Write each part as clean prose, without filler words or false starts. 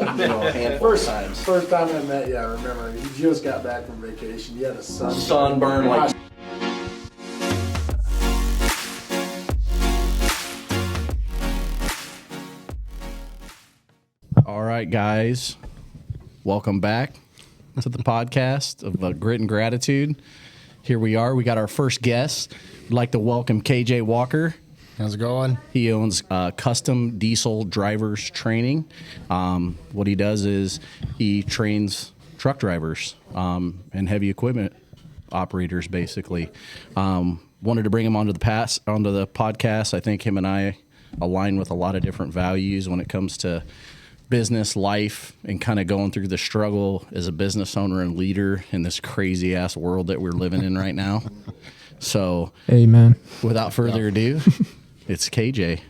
a handful of times. First time I met you, I remember he just got back from vacation. He had a Sunburn like. All right, guys, welcome back to the podcast of Grit and Gratitude. Here we are. We got our first guest. I'd like to welcome KJ Walker. How's it going? He owns Custom Diesel Drivers Training. What he does is he trains truck drivers and heavy equipment operators, basically. Wanted to bring him onto the podcast. I think him and I align with a lot of different values when it comes to business, life, and kind of going through the struggle as a business owner and leader in this crazy ass world that we're living in right now. So, amen. Without further ado, it's KJ.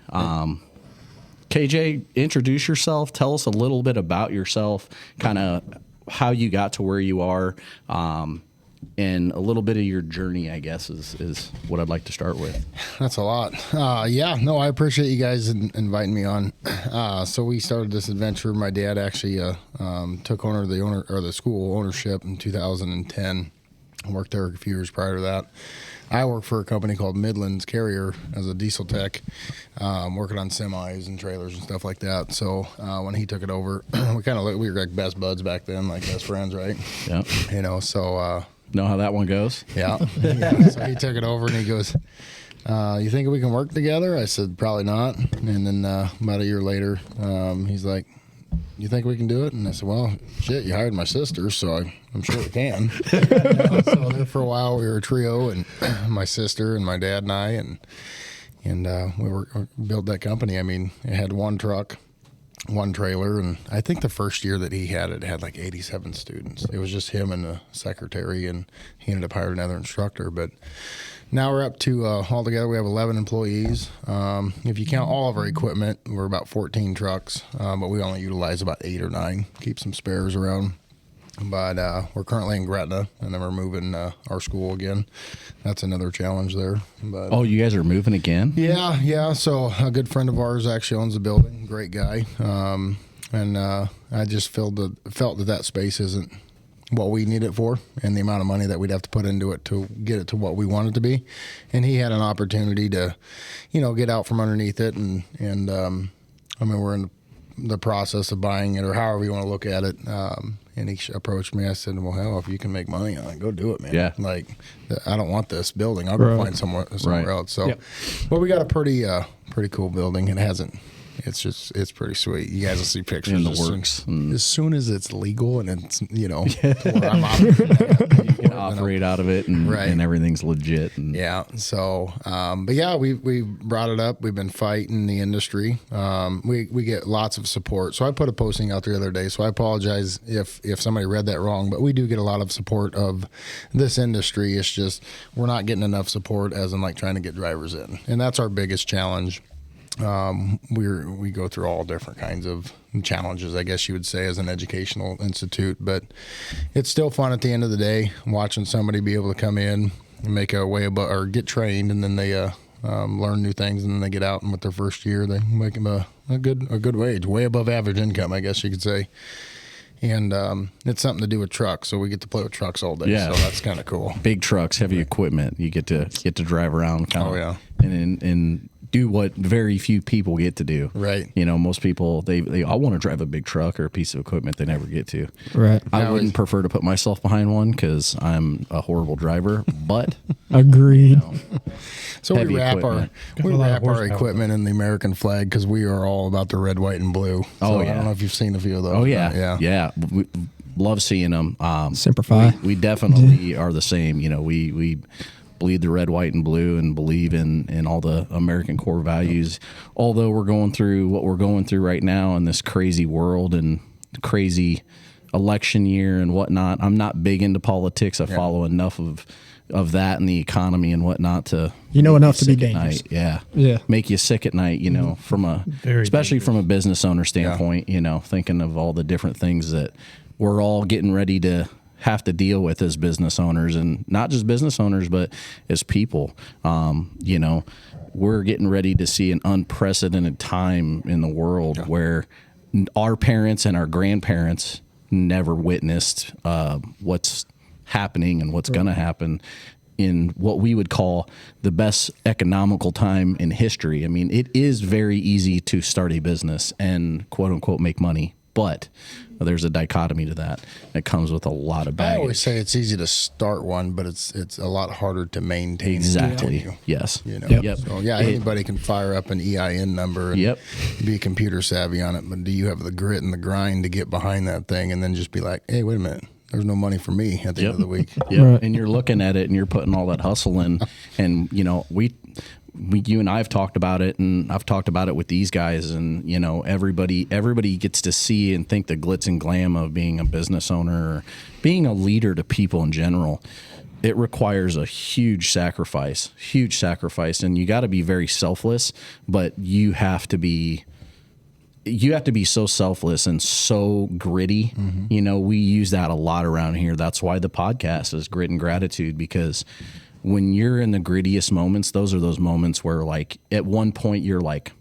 KJ, introduce yourself. Tell us a little bit about yourself, kind of how you got to where you are, and a little bit of your journey, I guess, is what I'd like to start with. That's a lot. I appreciate you guys inviting me on. So we started this adventure. My dad actually took the school ownership in 2010. I worked there a few years prior to that. I worked for a company called Midlands Carrier as a diesel tech, working on semis and trailers and stuff like that. So when he took it over, we were like best buds back then, like best friends, right? Yeah. So know how that one goes? Yeah. So he took it over and he goes, you think we can work together? I said, probably not. And then about a year later, he's like, you think we can do it? And I said, well, shit, you hired my sister, so I'm sure we can. So there for a while, we were a trio, and my sister and my dad and I, and we built that company. I mean, it had one truck, one trailer, and I think the first year that he had it had like 87 students. It was just him and the secretary, and he ended up hiring another instructor. But now we're up to altogether we have 11 employees. If you count all of our equipment, we're about 14 trucks, but we only utilize about 8 or 9. Keep some spares around. But we're currently in Gretna, and then we're moving our school again. That's another challenge there. But, oh, you guys are moving again? Yeah. So a good friend of ours actually owns the building. Great guy. And I just felt that space isn't what we need it for, and the amount of money that we'd have to put into it to get it to what we want it to be. And he had an opportunity to, get out from underneath it. And I mean, we're in the process of buying it, or however you want to look at it. And he approached me. I said, well, hell, if you can make money on it, go do it, man. Yeah. Like, I don't want this building. I'll go find somewhere else. So, But we got a pretty cool building. It's pretty sweet. You guys will see pictures in the works. As soon as it's legal and it's, to where I'm you can operate out of it and everything's legit. And yeah. So, but yeah, we brought it up. We've been fighting the industry. We get lots of support. So I put a posting out the other day. So I apologize if somebody read that wrong, but we do get a lot of support of this industry. It's just we're not getting enough support as in like trying to get drivers in, and that's our biggest challenge. We go through all different kinds of challenges, I guess you would say, as an educational institute, but it's still fun at the end of the day watching somebody be able to come in and make a way above or get trained, and then they learn new things, and then they get out, and with their first year they make them a good wage, way above average income, I guess you could say. And it's something to do with trucks, so we get to play with trucks all day. Yeah. So that's kind of cool. Big trucks, heavy equipment. You get to drive around, and do what very few people get to do. Right. Most people they all want to drive a big truck or a piece of equipment they never get to. Right. I wouldn't prefer to put myself behind one because I'm a horrible driver. But agreed. So we wrap our equipment in the American flag because we are all about the red, white, and blue. So I don't know if you've seen a few of those. Oh yeah. We love seeing them. Semper Fi. We definitely are the same. We bleed the red, white, and blue, and believe in all the American core values. Although we're going through what we're going through right now in this crazy world and crazy election year and whatnot, I'm not big into politics. I follow enough of that and the economy and whatnot to enough to be dangerous. Yeah, make you sick at night. From especially from a business owner standpoint. Thinking of all the different things that we're all getting ready to have to deal with as business owners, and not just business owners, but as people. We're getting ready to see an unprecedented time in the world where our parents and our grandparents never witnessed what's happening and what's going to happen in what we would call the best economical time in history. I mean, it is very easy to start a business and quote unquote make money, but there's a dichotomy to that. It comes with a lot of baggage. I always say it's easy to start one, but it's a lot harder to maintain. Exactly. And continue, Yes. You know. Yep. So anybody can fire up an EIN number and be computer savvy on it, but do you have the grit and the grind to get behind that thing and then just be like, hey, wait a minute. There's no money for me at the end of the week. Yeah, Right. and you're looking at it and you're putting all that hustle in, and you know you and I have talked about it, and I've talked about it with these guys, and you know everybody gets to see and think the glitz and glam of being a business owner or being a leader to people in general. It requires a huge sacrifice, and you got to be very selfless, but you have to be so selfless and so gritty. Mm-hmm. You know, we use that a lot around here. That's why the podcast is Grit and Gratitude, because when you're in the grittiest moments, those are those moments where like at one point you're like,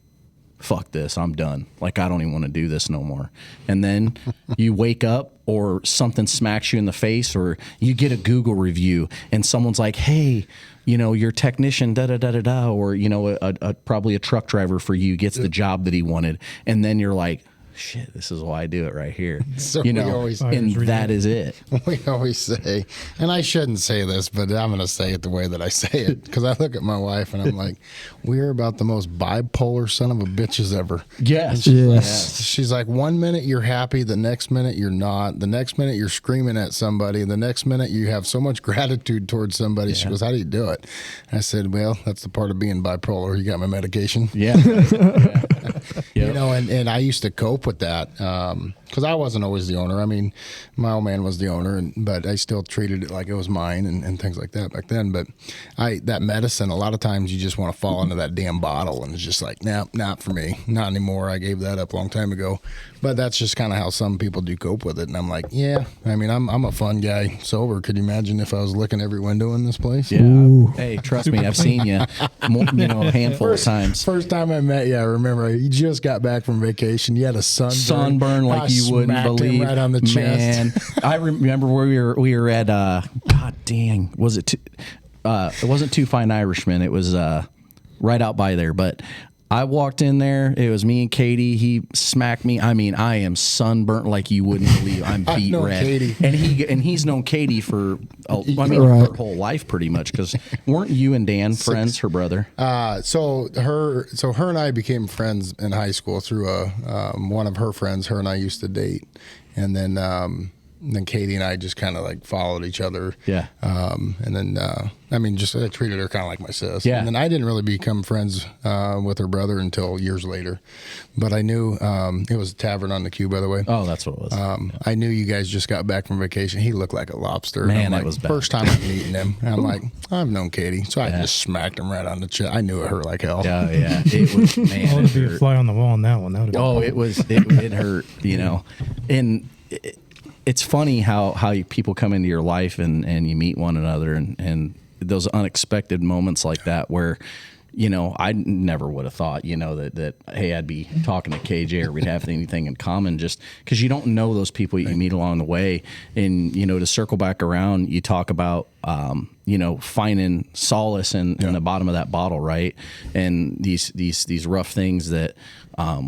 fuck this, I'm done. Like, I don't even want to do this no more. And then you wake up or something smacks you in the face, or you get a Google review and someone's like, hey, you know, your technician, da-da-da-da-da, or, you know, probably a truck driver for you gets the job that he wanted. And then you're like, shit, this is why I do it right here. So you know, we always, and that is it. We always say, and I shouldn't say this, but I'm going to say it the way that I say it, because I look at my wife and I'm like, we're about the most bipolar son of a bitches ever. Yes. She's like, 1 minute you're happy, the next minute you're not. The next minute you're screaming at somebody. The next minute you have so much gratitude towards somebody. She goes, how do you do it? I said, well, that's the part of being bipolar. You got my medication. Yeah. You know, and I used to cope with that because I wasn't always the owner. I mean, my old man was the owner, but I still treated it like it was mine and things like that back then. But that medicine, a lot of times you just want to fall into that damn bottle, and it's just like, nah, not for me, not anymore. I gave that up a long time ago. But that's just kind of how some people do cope with it. And I'm like, yeah, I mean, I'm a fun guy sober. Could you imagine if I was licking every window in this place? Yeah. Ooh. Hey, trust me, I've seen you, you know, a handful of times. First time I met you, I remember you just got back from vacation. You had a sunburn Like you wouldn't smacked him believe. right on the chest. Man, I remember where we were at. God dang, was it? It wasn't Two Fine Irishmen. It was right out by there. But I walked in there. It was me and Katie. He smacked me. I mean, I am sunburnt like you wouldn't believe. I'm beat red. Katie. And he's known Katie for her whole life pretty much. Because weren't you and Dan friends? Her brother. So her and I became friends in high school through one of her friends. Her and I used to date, and then Katie and I just kind of like followed each other. Yeah. And then I treated her kind of like my sis. Yeah. And then I didn't really become friends with her brother until years later, but I knew it was a tavern on the Q, by the way. Oh, that's what it was. I knew you guys just got back from vacation. He looked like a lobster. Man, that was bad. First time I'm meeting him. And I'm like, I've known Katie, so I just smacked him right on the chest. I knew it hurt like hell. Yeah, yeah. It was, man. I would be a fly on the wall on that one. That it hurt, you know, and. It's funny how people come into your life and you meet one another and those unexpected moments like that where, you know, I never would have thought, you know, that hey, I'd be talking to KJ or we'd have anything in common, just because you don't know those people you meet along the way. And, you know, to circle back around, you talk about, you know, finding solace in the bottom of that bottle, right? And these rough things that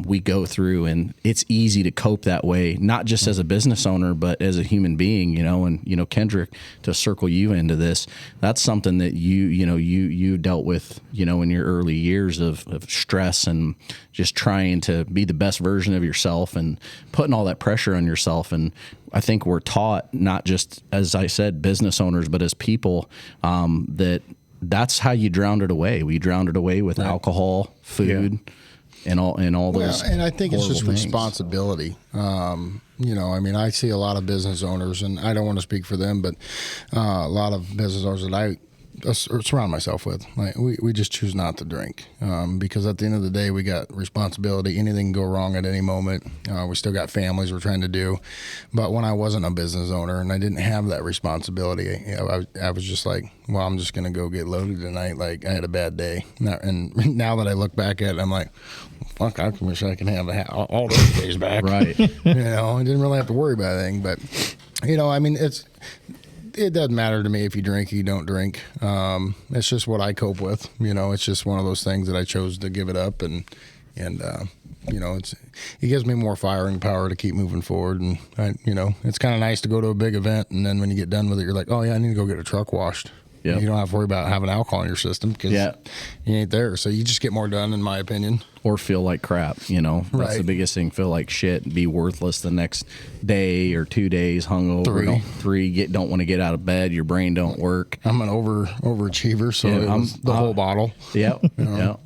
we go through, and it's easy to cope that way, not just as a business owner, but as a human being, you know. And, you know, Kendrick, to circle you into this, that's something that you dealt with, you know, in your early years of stress and just trying to be the best version of yourself and putting all that pressure on yourself. And I think we're taught, not just, as I said, business owners, but as people, that's how you drowned it away. We drowned it away with alcohol, food, and all those. And I think it's just things. responsibility. You know, I mean, I see a lot of business owners, and I don't want to speak for them, but a lot of business owners that surround myself with. Like we just choose not to drink because at the end of the day, we got responsibility. Anything can go wrong at any moment. We still got families we're trying to do. But when I wasn't a business owner and I didn't have that responsibility, I was just like, well, I'm just going to go get loaded tonight. Like I had a bad day. And now that I look back at it, I'm like, fuck, I wish I could have all those days back. Right. I didn't really have to worry about anything. But, I mean, it doesn't matter to me if you drink or you don't drink. It's just what I cope with. It's just one of those things that I chose to give it up, and it gives me more firing power to keep moving forward. And it's kind of nice to go to a big event, and then when you get done with it, you're like, oh yeah, I need to go get a truck washed. Yep. You don't have to worry about having alcohol in your system because you ain't there. So you just get more done, in my opinion. Or feel like crap, That's Right. the biggest thing. Feel like shit, be worthless the next day or 2 days, hungover. Three, don't want to get out of bed. Your brain don't work. I'm an overachiever, so it was the whole bottle. Yep. Yep.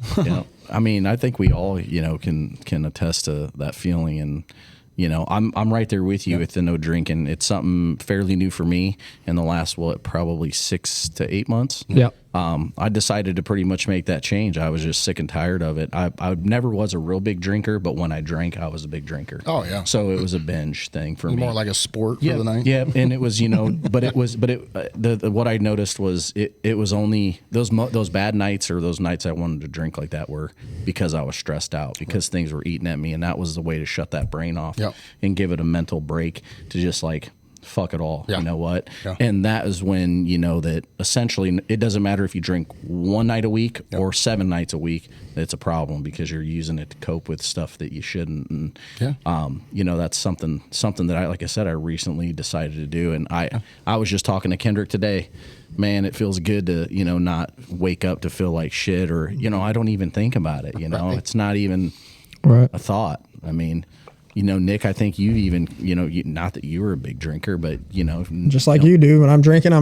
I mean, I think we all, can attest to that feeling, and I'm right there with you with the no drinking. It's something fairly new for me in the last probably 6 to 8 months. Yep. I decided to pretty much make that change. I was just sick and tired of it. I never was a real big drinker, but when I drank, I was a big drinker. Oh yeah. So it was a binge thing for me. More like a sport for the night. Yeah, and it was, what I noticed was it was only those bad nights or those nights I wanted to drink like that were because I was stressed out, because things were eating at me, and that was the way to shut that brain off and give it a mental break to just like, fuck it all. Yeah. You know what? Yeah. And that is when that essentially it doesn't matter if you drink one night a week or 7 nights a week, it's a problem because you're using it to cope with stuff that you shouldn't. And that's something that I recently decided to do. And I was just talking to Kendrick today. Man, it feels good to, not wake up to feel like shit, or, I don't even think about it. Right. It's not even a thought. I mean, Nick, I think you even, not that you were a big drinker, but, Just like you do. When I'm drinking,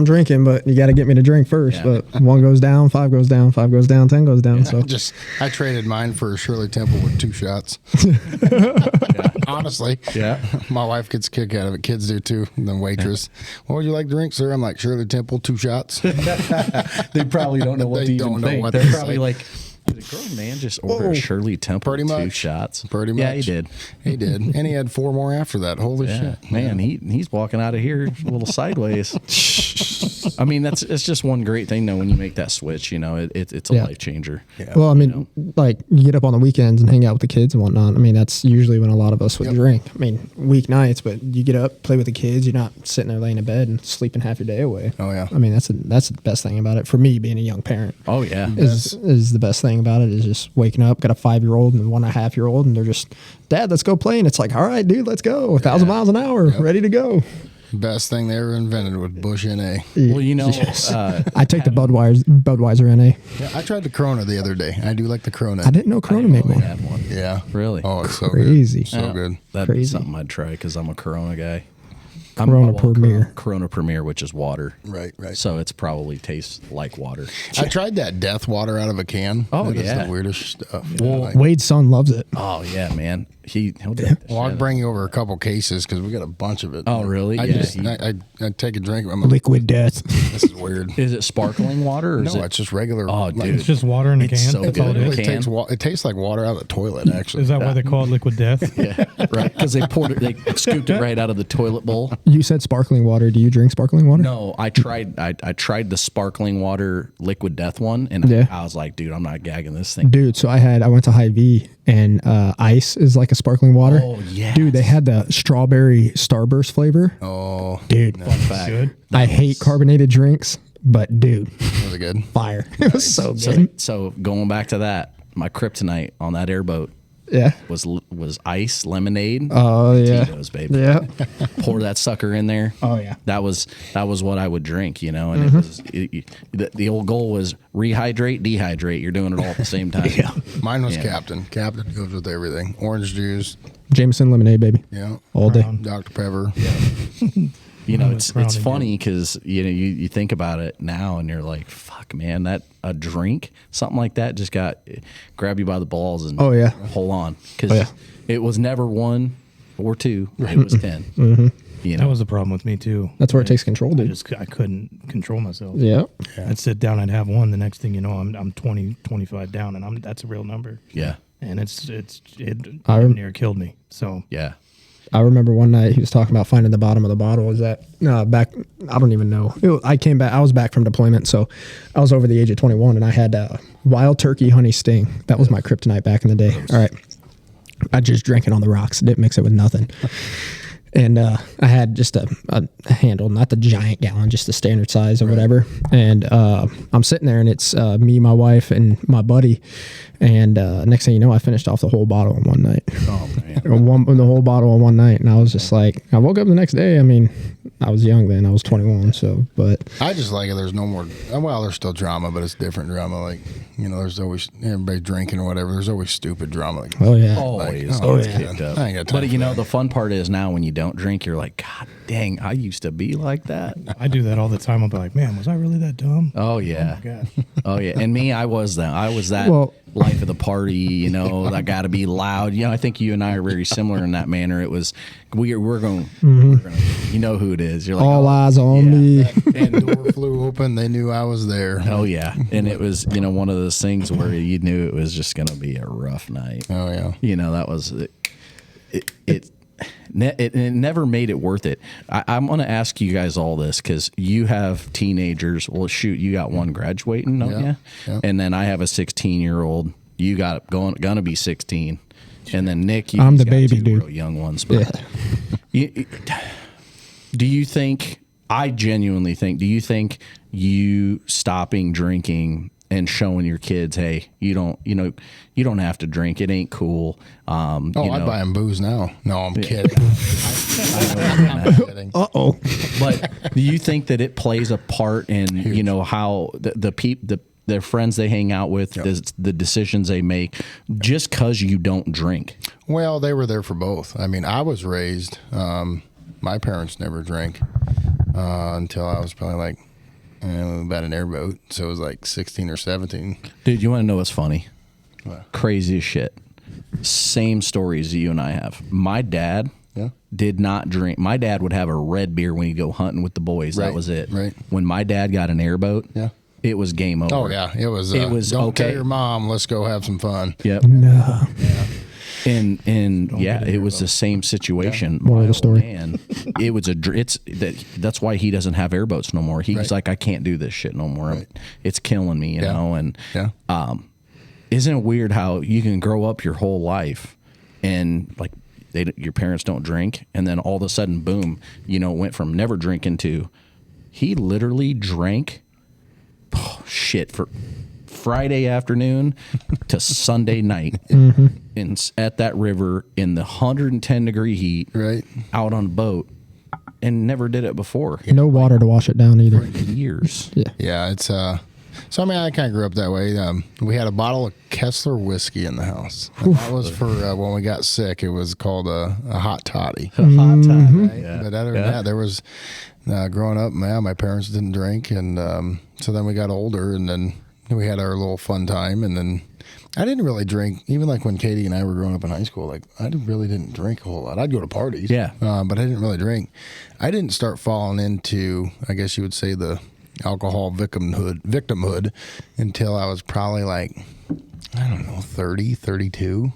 but you got to get me to drink first. Yeah. But 1 goes down, 5 goes down, 5 goes down, 10 goes down. So I traded mine for Shirley Temple with 2 shots. Honestly. Yeah. My wife gets a kick out of it. Kids do too. And then waitress, what would you like to drink, sir? I'm like, Shirley Temple, 2 shots. They probably don't know what to even think. They're probably like, did a grown man just order a Shirley Temple Pretty much. 2 shots? Pretty much. Yeah, he did. He did. And he had 4 more after that. Holy shit. Man, he's walking out of here a little sideways. I mean, it's just one great thing, though, when you make that switch, it's a life changer. Yeah. Well, I mean, like you get up on the weekends and hang out with the kids and whatnot. I mean, that's usually when a lot of us would drink. I mean, weeknights, but you get up, play with the kids. You're not sitting there laying in bed and sleeping half your day away. Oh yeah. I mean, that's the best thing about it for me, being a young parent. Oh yeah. Is the best thing about it is just waking up. Got a 5-year-old and a 1.5-year-old, and they're just, Dad, let's go play. And it's like, all right, dude, let's go. 1,000 miles an hour, ready to go. Best thing they ever invented with Bush NA. Well, I take the Budweiser NA. Yeah, I tried the Corona the other day. I do like the Corona. I didn't know Corona made one. had one. Yeah. Really? Oh, it's so Crazy. good. So good. That'd be Crazy. something I'd try because I'm a Corona guy. Corona Premier. Corona Premier, which is water. Right. So it's probably tastes like water. I tried that death water out of a can. Oh, That is yeah. the weirdest stuff. Well, Wade's son loves it. Oh yeah, man. He'll drink the Well, I'll shit bring you over a couple cases because we got a bunch of it. Oh, really? I Yeah, just I take a drink. I'm like, Liquid death. this is weird. Is it sparkling water? Or No, is it? it's just regular. Oh, like, dude. It's just water in a It's can. so That's all good. it It is. tastes it tastes like water out of the toilet. Actually, Is that why they call it liquid death? Yeah, right. Because they scooped it right out of the toilet bowl. You said sparkling water. Do you drink sparkling water? No, I tried the sparkling water liquid death one, and Yeah. I was like, dude, I'm not gagging this thing. Dude, so I went to Hy-Vee, and ice is like a sparkling water. Oh, yes. Dude, they had the strawberry Starburst flavor. oh, Dude, Fun fact. Good. I hate carbonated drinks, but dude, was it good? fire. It was so good. So going back to that, my kryptonite on that airboat Yeah. was ice, lemonade. Oh, yeah. Tito's, baby. Yeah. Pour that sucker in there. Oh, yeah. That was what I would drink, and it was the old goal was rehydrate, dehydrate. You're doing it all at the same time. Yeah. Mine was Yeah. Captain. Captain goes with everything. Orange juice. Jameson lemonade, baby. Yeah. All day. Crown. Dr Pepper. It's Crowning funny because you think about it now and you're like, fuck, man, that a drink, something like that just grab you by the balls and Oh, yeah. hold on, because Oh, yeah. it was never 1 or 2, it was 10. You That know, was the problem with me too. That's where it takes control, dude. I couldn't control myself. Yeah. I'd sit down, I'd have one. The next thing you know, I'm 20, 25 down, and that's a real number. yeah, And it I rem- near killed me. So yeah. I remember one night he was talking about finding the bottom of the bottle. Is that back? I don't even know. I came back. I was back from deployment, so I was over the age of 21, and I had wild turkey honey sting. That was my kryptonite back in the day. All right, I just drank it on the rocks. Didn't mix it with nothing. And I had just a handle, not the giant gallon, just the standard size or whatever. And I'm sitting there, and it's me, my wife, and my buddy. And next thing you know, I finished off the whole bottle in one night. Oh man. The whole bottle in one night. And I was just like, I woke up the next day. I mean, I was young then. I was 21. So, but I just like it. There's no more. Well, there's still drama, but it's different drama. Like, you know, there's always everybody drinking or whatever. There's always stupid drama. Like, oh yeah, Always oh, gets yeah. kicked up. I ain't got time But you for know, that. the fun part is now when you don't drink, you're like, God dang, I used to be like that. I do that all the time. I'll be like, man, was I really that dumb? Oh yeah. Oh, my God. Oh yeah. And me, I was that. I was that Well- life of the party. You know, I got to be loud. You know, I think you and I are very similar in that manner. It was we're going. You know who it is. You're like, all oh, eyes on me. And door flew open. They knew I was there. oh yeah. And it was, you know, one of those things where you knew it was just going to be a rough night. Oh yeah. You know, that was it never made it worth it. I'm going to ask you guys all this because you have teenagers. Well, shoot, you got one graduating, don't Yeah, you? yeah. And then I have a 16-year-old. You got gonna be 16, and then Nick, I'm you've the got baby, two dude. real young ones. But do you think? I genuinely think. Do you think you stopping drinking and showing your kids, hey, you don't have to drink. It ain't cool. Oh, you I'd know, buy him booze now. No, I'm kidding. I'm kidding. Oh, But do you think that it plays a part in you know how their friends they hang out with, the decisions they make, just because you don't drink? Well, they were there for both. I mean, I was raised. My parents never drank until I was probably like about an airboat. So it was like 16 or 17. Dude, you want to know what's funny? What? Crazy as shit. Same stories you and I have. My dad Yeah. did not drink. My dad would have a red beer when he'd go hunting with the boys. That Right, was it. right. When my dad got an airboat, Yeah. it was game over. Oh yeah, it was. Don't okay. tell your mom. Let's go have some fun. Yep. no. And yeah, it was the same situation. Moral of the My old story. man, it was that's why he doesn't have airboats no more. He's Right. like, I can't do this shit no more. Right. It's killing me, you Yeah. know. And Yeah. isn't it weird how you can grow up your whole life and like your parents don't drink, and then all of a sudden, boom, you know, went from never drinking to he literally drank for Friday afternoon to Sunday night at that river in the 110-degree heat, Right. out on a boat, and never did it before. No water to wash it down either. Years. Yeah. Yeah. It's So I mean, I kind of grew up that way. We had a bottle of Kessler whiskey in the house. And that was for when we got sick. It was called a hot toddy. Hot time, right? Yeah. But other than that, there was growing up. Man, my parents didn't drink, and so then we got older, and then we had our little fun time, and then I didn't really drink. Even like when Katie and I were growing up in high school, like I really didn't drink a whole lot. I'd go to parties, Yeah. but I didn't really drink. I didn't start falling into, I guess you would say, the alcohol victimhood until I was probably like, I don't know, 30, 32.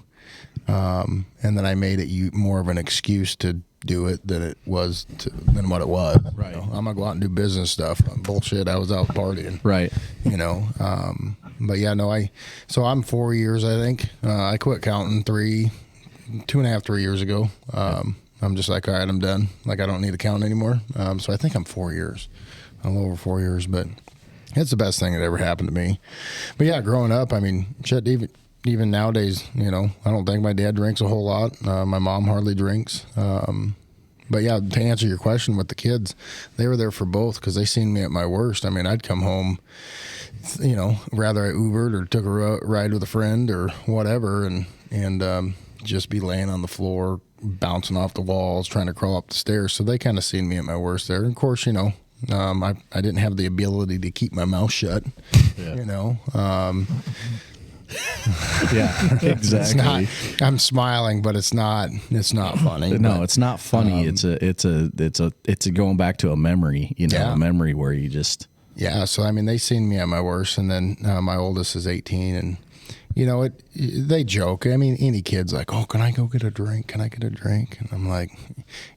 And then I made it more of an excuse to do it than what it was. Right. You know, I'm gonna go out and do business stuff. Bullshit. I was out partying. Right. You know. But yeah, no. So I'm 4 years. I think I quit counting 2.5, 3 years ago. I'm just like, all right, I'm done. Like I don't need to count anymore. So I think I'm 4 years. A little over 4 years, but it's the best thing that ever happened to me. But yeah, growing up, I mean, shit, even nowadays, you know, I don't think my dad drinks a whole lot. My mom hardly drinks. But yeah, to answer your question with the kids, they were there for both because they seen me at my worst. I mean, I'd come home, you know, rather I Ubered or took a ride with a friend or whatever, and just be laying on the floor, bouncing off the walls, trying to crawl up the stairs. So they kind of seen me at my worst there. And of course, you know, I didn't have the ability to keep my mouth shut, you know. Yeah, exactly. It's not. I'm smiling, but it's not. It's not funny. No, but, it's not funny. It's a going back to a memory, Yeah. a memory where you just. Yeah, so I mean, they seen me at my worst, and then my oldest is 18, and they joke. I mean, any kid's like, "Oh, can I go get a drink? Can I get a drink?" And I'm like,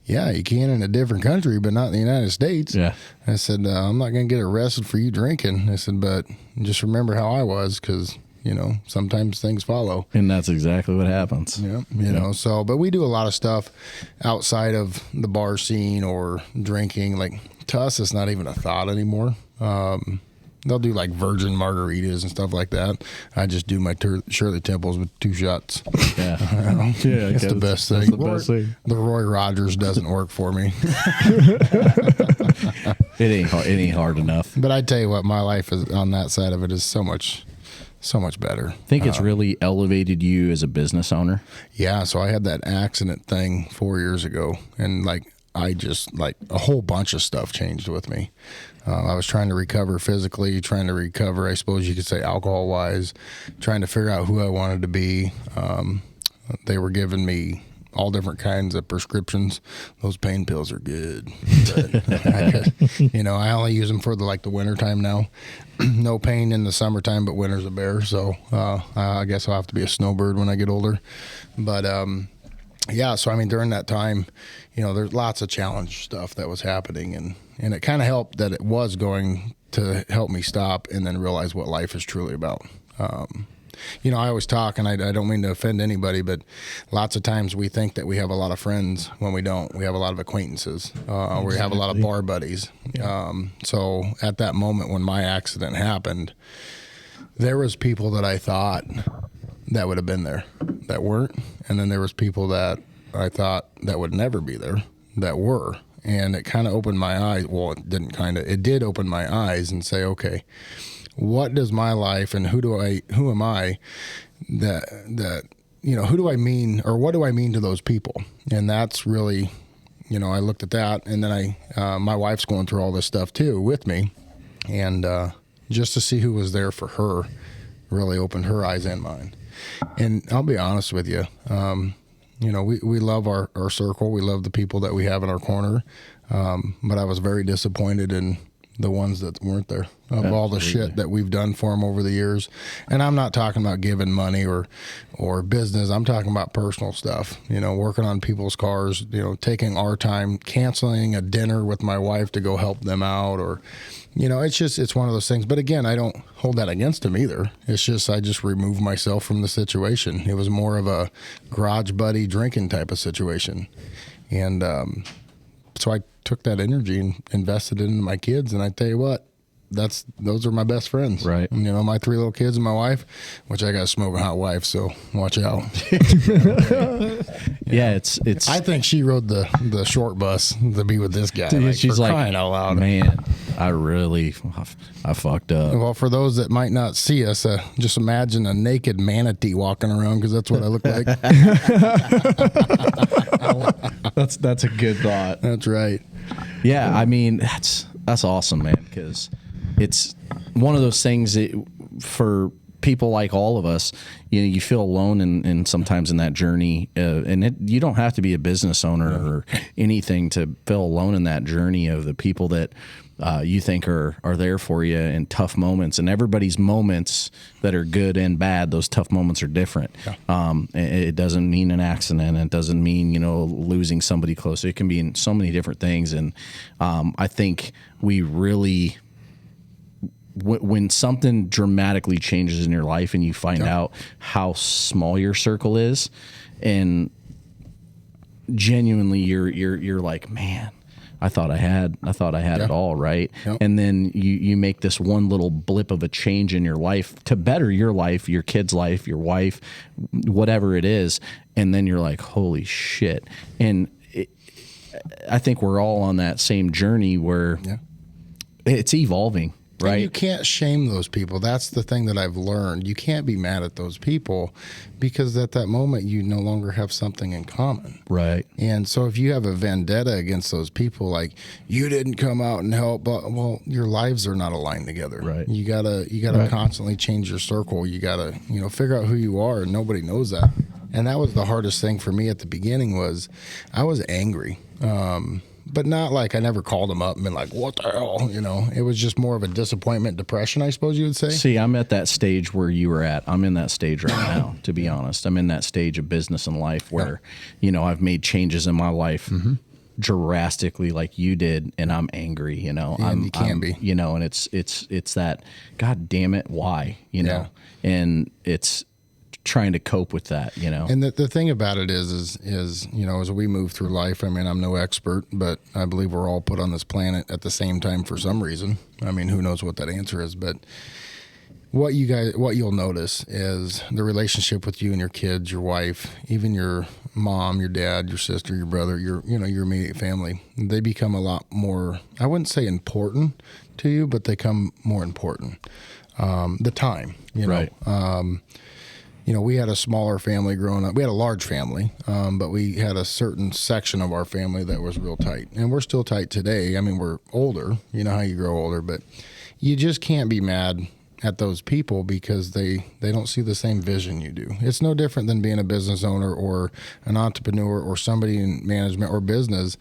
"Yeah, you can in a different country, but not in the United States." Yeah. I said, "I'm not going to get arrested for you drinking." I said, "But just remember how I was, because sometimes things follow." And that's exactly what happens. Yeah, So, but we do a lot of stuff outside of the bar scene or drinking. Like, to us, it's not even a thought anymore. They'll do like virgin margaritas and stuff like that. I just do my Shirley Temples with 2 shots. Yeah. Yeah, it's the best thing. That's the best thing. The Roy Rogers doesn't work for me. It ain't hard enough. But I tell you what, my life is on that side of it is so much better. I think it's really elevated you as a business owner. Yeah, so I had that accident thing 4 years ago, and I just a whole bunch of stuff changed with me. I was trying to recover physically, trying to recover, I suppose you could say, alcohol-wise, trying to figure out who I wanted to be. They were giving me all different kinds of prescriptions. Those pain pills are good. But I only use them for the winter time now. No pain in the summertime, but winter's a bear. So I guess I'll have to be a snowbird when I get older. But yeah, so I mean, during that time, there's lots of challenge stuff that was happening, and it kind of helped that it was going to help me stop and then realize what life is truly about. I always talk, and I don't mean to offend anybody, but lots of times we think that we have a lot of friends when we don't. We have a lot of acquaintances. We have a lot of bar buddies. So at that moment when my accident happened, there was people that I thought that would have been there that weren't, and then there was people that I thought that would never be there that were. And it kind of opened my eyes. Well, it did open my eyes and say, okay, what does my life and who am I that who do I mean, or what do I mean to those people? And that's really, I looked at that, and then my wife's going through all this stuff too with me, and just to see who was there for her really opened her eyes and mine. And I'll be honest with you, we love our circle. We love the people that we have in our corner. But I was very disappointed in the ones that weren't there, of all the shit that we've done for them over the years. And I'm not talking about giving money or business. I'm talking about personal stuff, working on people's cars, taking our time, canceling a dinner with my wife to go help them out, or, it's one of those things. But again, I don't hold that against him either. It's just, I just remove myself from the situation. It was more of a garage buddy drinking type of situation. And, so I took that energy and invested it in my kids, and I tell you what, those are my best friends. Right. My 3 little kids and my wife, which I got a smoking hot wife, so watch out. Yeah, it's. I think she rode the short bus to be with this guy. She's like, crying out loud. Man, I fucked up. Well, for those that might not see us, just imagine a naked manatee walking around, because that's what I look like. That's a good thought. That's right. Yeah, I mean, that's awesome, man, because it's one of those things that for people like all of us, you feel alone and sometimes in that journey, and you don't have to be a business owner or anything to feel alone in that journey of the people that you think are there for you in tough moments. And everybody's moments that are good and bad, those tough moments are different. Yeah. It doesn't mean an accident. It doesn't mean, losing somebody close. It can be in so many different things. And I think we really, when something dramatically changes in your life and you find out how small your circle is, and genuinely you're like, man, I thought I had it all, right? Yep. And then you make this one little blip of a change in your life to better your life, your kid's life, your wife, whatever it is. And then you're like, holy shit. And I think we're all on that same journey where it's evolving. right? And you can't shame those people. That's the thing that I've learned. You can't be mad at those people because at that moment you no longer have something in common. Right. And so if you have a vendetta against those people, like you didn't come out and help, but well, your lives are not aligned together. Right. You gotta Right. constantly change your circle. You gotta, figure out who you are, and nobody knows that. And that was the hardest thing for me at the beginning was I was angry. But not like I never called them up and been like, what the hell? It was just more of a disappointment, depression, I suppose you would say. See, I'm at that stage where you were at. I'm in that stage right now, to be honest. I'm in that stage of business and life where, I've made changes in my life drastically like you did, and I'm angry, you can be. And it's that, God damn it, why? And it's trying to cope with that, And the thing about it is as we move through life, I mean, I'm no expert, but I believe we're all put on this planet at the same time for some reason. I mean, who knows what that answer is, but what you'll notice is the relationship with you and your kids, your wife, even your mom, your dad, your sister, your brother, your immediate family, they become a lot more, I wouldn't say important to you, but they become more important. The time, Right. We had a smaller family growing up. We had a large family, but we had a certain section of our family that was real tight. And we're still tight today. I mean, we're older. You know how you grow older. But you just can't be mad at those people because they don't see the same vision you do. It's no different than being a business owner or an entrepreneur or somebody in management or business.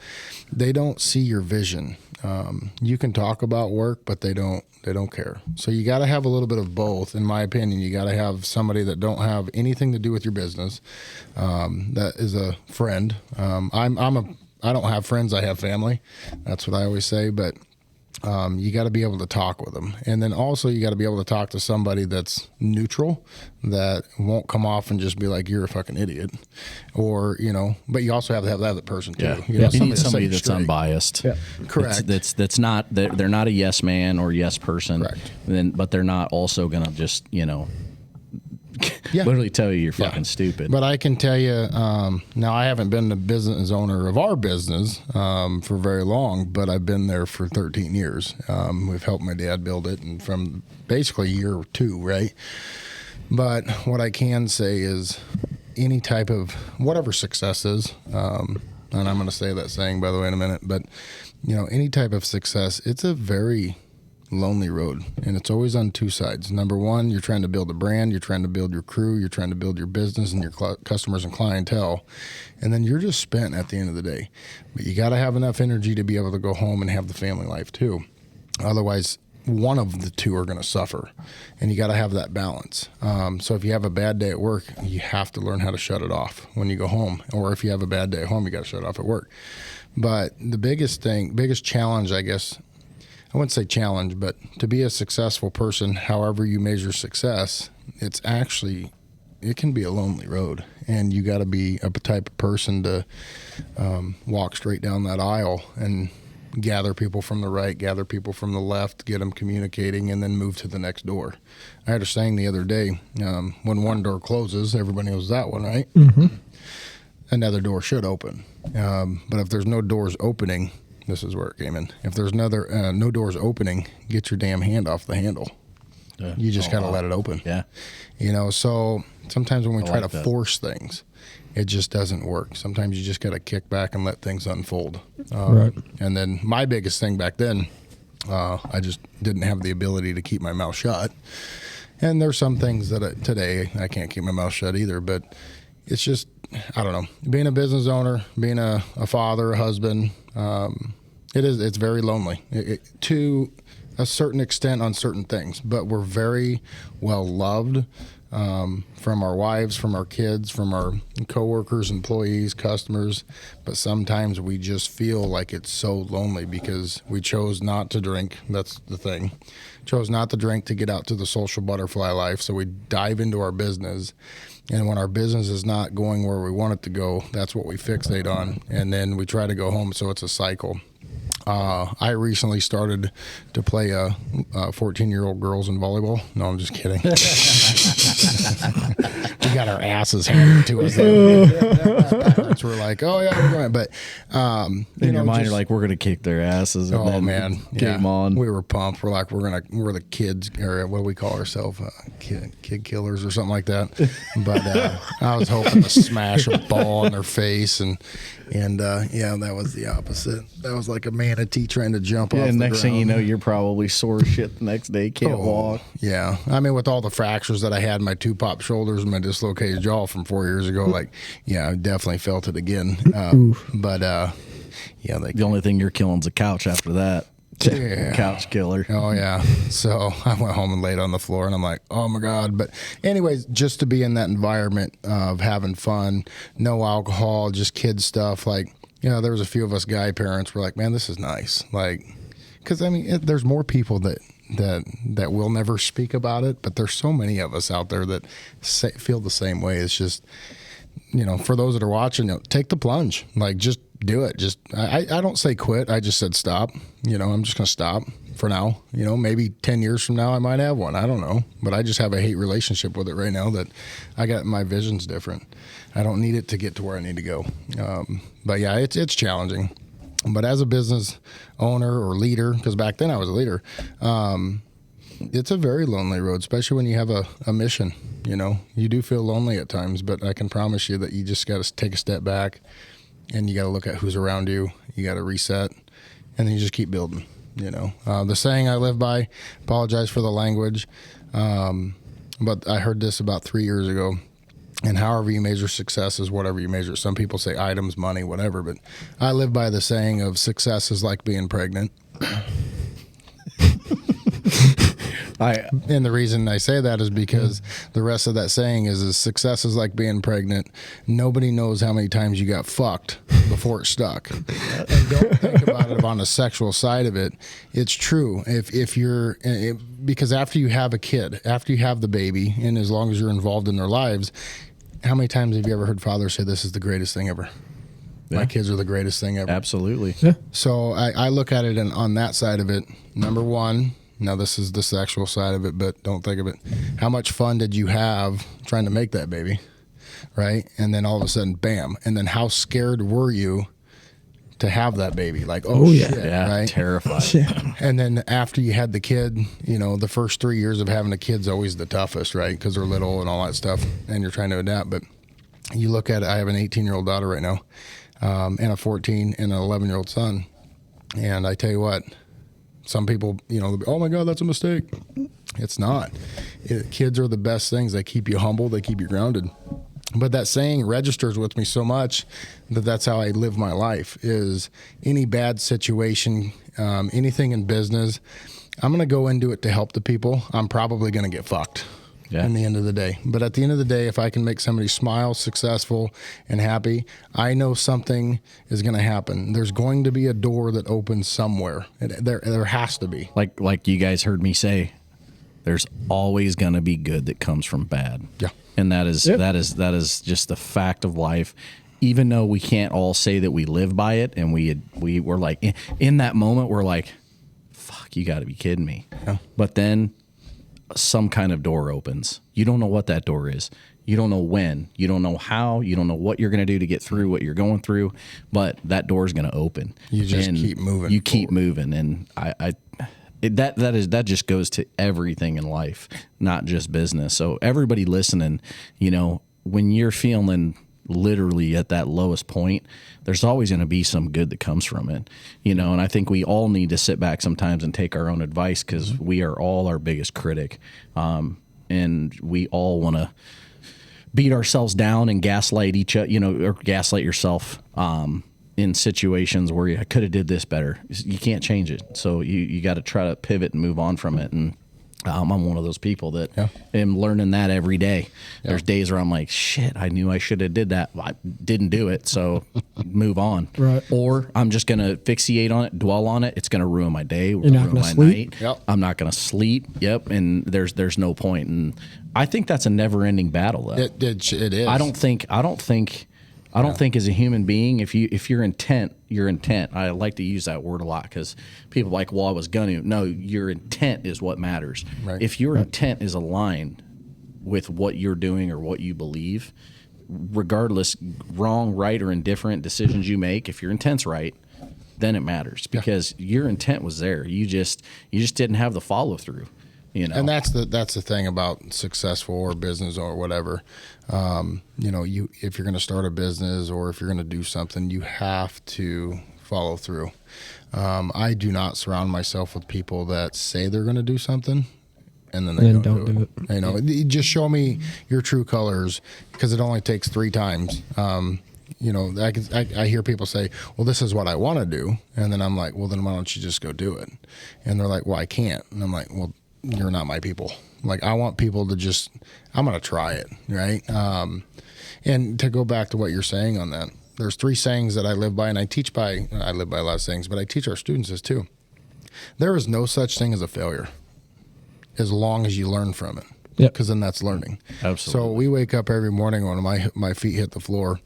They don't see your vision. You can talk about work, but they don't care. So you got to have a little bit of both, in my opinion. You got to have somebody that don't have anything to do with your business. That is a friend. I don't have friends. I have family. That's what I always say. But you got to be able to talk with them, and then also you got to be able to talk to somebody that's neutral, that won't come off and just be like, "You're a fucking idiot," or But you also have to have that other person too. Yeah. You need somebody that's straight. unbiased. Yeah. Correct. That's not, they're not a yes man or yes person. Correct. But they're not also gonna just Yeah. literally tell you you're fucking stupid. But I can tell you, now I haven't been the business owner of our business for very long, but I've been there for 13 years. We've helped my dad build it, and from basically year 2, right? But what I can say is any type of whatever success is, and I'm going to say that saying, by the way, in a minute, but any type of success, it's a very lonely road, and it's always on two sides. Number one, you're trying to build a brand, you're trying to build your crew, you're trying to build your business and your customers and clientele, and then you're just spent at the end of the day. But you got to have enough energy to be able to go home and have the family life too. Otherwise, one of the two are going to suffer, and you got to have that balance. So if you have a bad day at work, you have to learn how to shut it off when you go home, or if you have a bad day at home, you got to shut it off at work. But the biggest challenge, I guess, I wouldn't say challenge, but to be a successful person, however you measure success, it can be a lonely road, and you got to be a type of person to walk straight down that aisle and gather people from the right, gather people from the left, get them communicating, and then move to the next door. I had a saying the other day, when one door closes, everybody knows that one, right? Mm-hmm. Another door should open. But if there's no doors opening, this is where it came in. If there's no doors opening, get your damn hand off the handle. You just got to let it open. Yeah. So sometimes when we try to that. force things, it just doesn't work. Sometimes you just got to kick back and let things unfold. Right. And then my biggest thing back then, I just didn't have the ability to keep my mouth shut. And there's some things that today I can't keep my mouth shut either, but it's just, I don't know, being a business owner, being a father, a husband, it's very lonely to a certain extent on certain things, but we're very well loved from our wives, from our kids, from our coworkers, employees, customers. But sometimes we just feel like it's so lonely because we chose not to drink. That's the thing. Chose not to drink to get out to the social butterfly life. So we dive into our business. And when our business is not going where we want it to go, that's what we fixate on. And then we try to go home. So it's a cycle. I recently started to play 14-year-old girls in volleyball. No, I'm just kidding. We got our asses handed to us. parents were like, "Oh yeah, we're going," but In your mind, you're like, we're gonna kick their asses. And oh then man, game on. We were pumped. We're like, we're the kids, or what do we call ourselves, kid killers or something like that. But I was hoping to smash a ball in their face, and yeah, that was the opposite. That was like a manatee trying to jump off. And the next thing you ground. know, you're probably sore as shit the next day. Can't walk. Yeah, I mean, with all the fractures that I had, my 2 pop shoulders and my dislocated jaw from 4 years ago, like, yeah, I definitely felt it again. But yeah, The only thing you're killing's a couch after that. Yeah. Couch killer. Oh yeah. So I went home and laid on the floor, and I'm like, oh my God. But anyways, just to be in that environment of having fun, no alcohol, just kid stuff. Like, there was a few of us guy parents were like, man, this is nice. Like, because I mean, there's more people that will never speak about it, but there's so many of us out there that feel the same way. It's just, for those that are watching, take the plunge. Like, just do it. Just I don't say quit. I just said stop. I'm just going to stop for now. Maybe 10 years from now I might have one. I don't know. But I just have a hate relationship with it right now that I got. My vision's different. I don't need it to get to where I need to go. But yeah, it's challenging. But as a business owner or leader, because back then I was a leader, it's a very lonely road, especially when you have a mission. You do feel lonely at times, but I can promise you that you just got to take a step back, and you got to look at who's around you. You got to reset, and then you just keep building. The saying I live by, apologize for the language, but I heard this about 3 years ago. And however you measure success is whatever you measure. Some people say items, money, whatever, but I live by the saying of success is like being pregnant. And the reason I say that is because the rest of that saying is success is like being pregnant. Nobody knows how many times you got fucked before it stuck. And don't think about it on the sexual side of it. It's true. If you're because after you have a kid, after you have the baby, and as long as you're involved in their lives, how many times have you ever heard fathers say this is the greatest thing ever? Yeah. My kids are the greatest thing ever. Absolutely. Yeah. So I look at it on that side of it. Number one, now this is the sexual side of it, but don't think of it. How much fun did you have trying to make that baby, right? And then all of a sudden, bam. And then how scared were you to have that baby? Like, oh yeah. shit, Yeah, right? terrified. Yeah. And then after you had the kid, the first 3 years of having a kid's always the toughest, right? Because they're little and all that stuff, and you're trying to adapt. But you look at it, I have an 18-year-old daughter right now, and a 14 and an 11-year-old son. And I tell you what, some people, oh my God, that's a mistake. It's not. Kids are the best things. They keep you humble. They keep you grounded. But that saying registers with me so much that that's how I live my life. Is any bad situation, anything in business, I'm going to go into it to help the people. I'm probably going to get fucked. Yeah. In the end of the day. But at the end of the day, if I can make somebody smile, successful, and happy, I know something is going to happen. There's going to be a door that opens somewhere. There has to be. Like you guys heard me say, there's always going to be good that comes from bad. Yeah. And that is just the fact of life. Even though we can't all say that we live by it, and we were like in that moment, we're like, fuck, you got to be kidding me. Yeah. But then some kind of door opens. You don't know what that door is. You don't know when. You don't know how. You don't know what you're going to do to get through what you're going through. But that door is going to open. You just keep moving. You keep moving, and that just goes to everything in life, not just business. So everybody listening, when you're feeling literally at that lowest point, there's always going to be some good that comes from it, and I think we all need to sit back sometimes and take our own advice, because we are all our biggest critic, and we all want to beat ourselves down and gaslight each other, or gaslight yourself in situations where you could have did this better. You can't change it, so you got to try to pivot and move on from it. And I'm one of those people that am learning that every day. Yeah. There's days where I'm like, shit, I knew I should have did that. I didn't do it, so move on. Right. Or I'm just going to fixate on it, dwell on it. It's going to ruin my day, You're not ruin my sleep. night. Yep. I'm not going to sleep. Yep. And there's no point. And I think that's a never-ending battle, though. It is. I don't think as a human being, if you're intent, you're intent. I like to use that word a lot, because people are like, well, I was gonna. No, your intent is what matters. Right. If your intent is aligned with what you're doing or what you believe, regardless, wrong, right, or indifferent decisions you make, if your intent's right, then it matters because your intent was there. You just didn't have the follow through. You know? And that's the thing about successful or business or whatever. You know, if you're going to start a business or if you're going to do something, you have to follow through. I do not surround myself with people that say they're going to do something and then they don't do it. You know, just show me your true colors because it only takes 3 times. You know, I hear people say, well, this is what I want to do. And then I'm like, well, then why don't you just go do it? And they're like, well, I can't. And I'm like, well, you're not my people. Like, I want people to I'm going to try it. Right. And to go back to what you're saying on that, there's 3 sayings that I live by, and I live by a lot of sayings, but I teach our students this too. There is no such thing as a failure as long as you learn from it. Yep. Because then that's learning. Absolutely. So we wake up every morning when my feet hit the floor.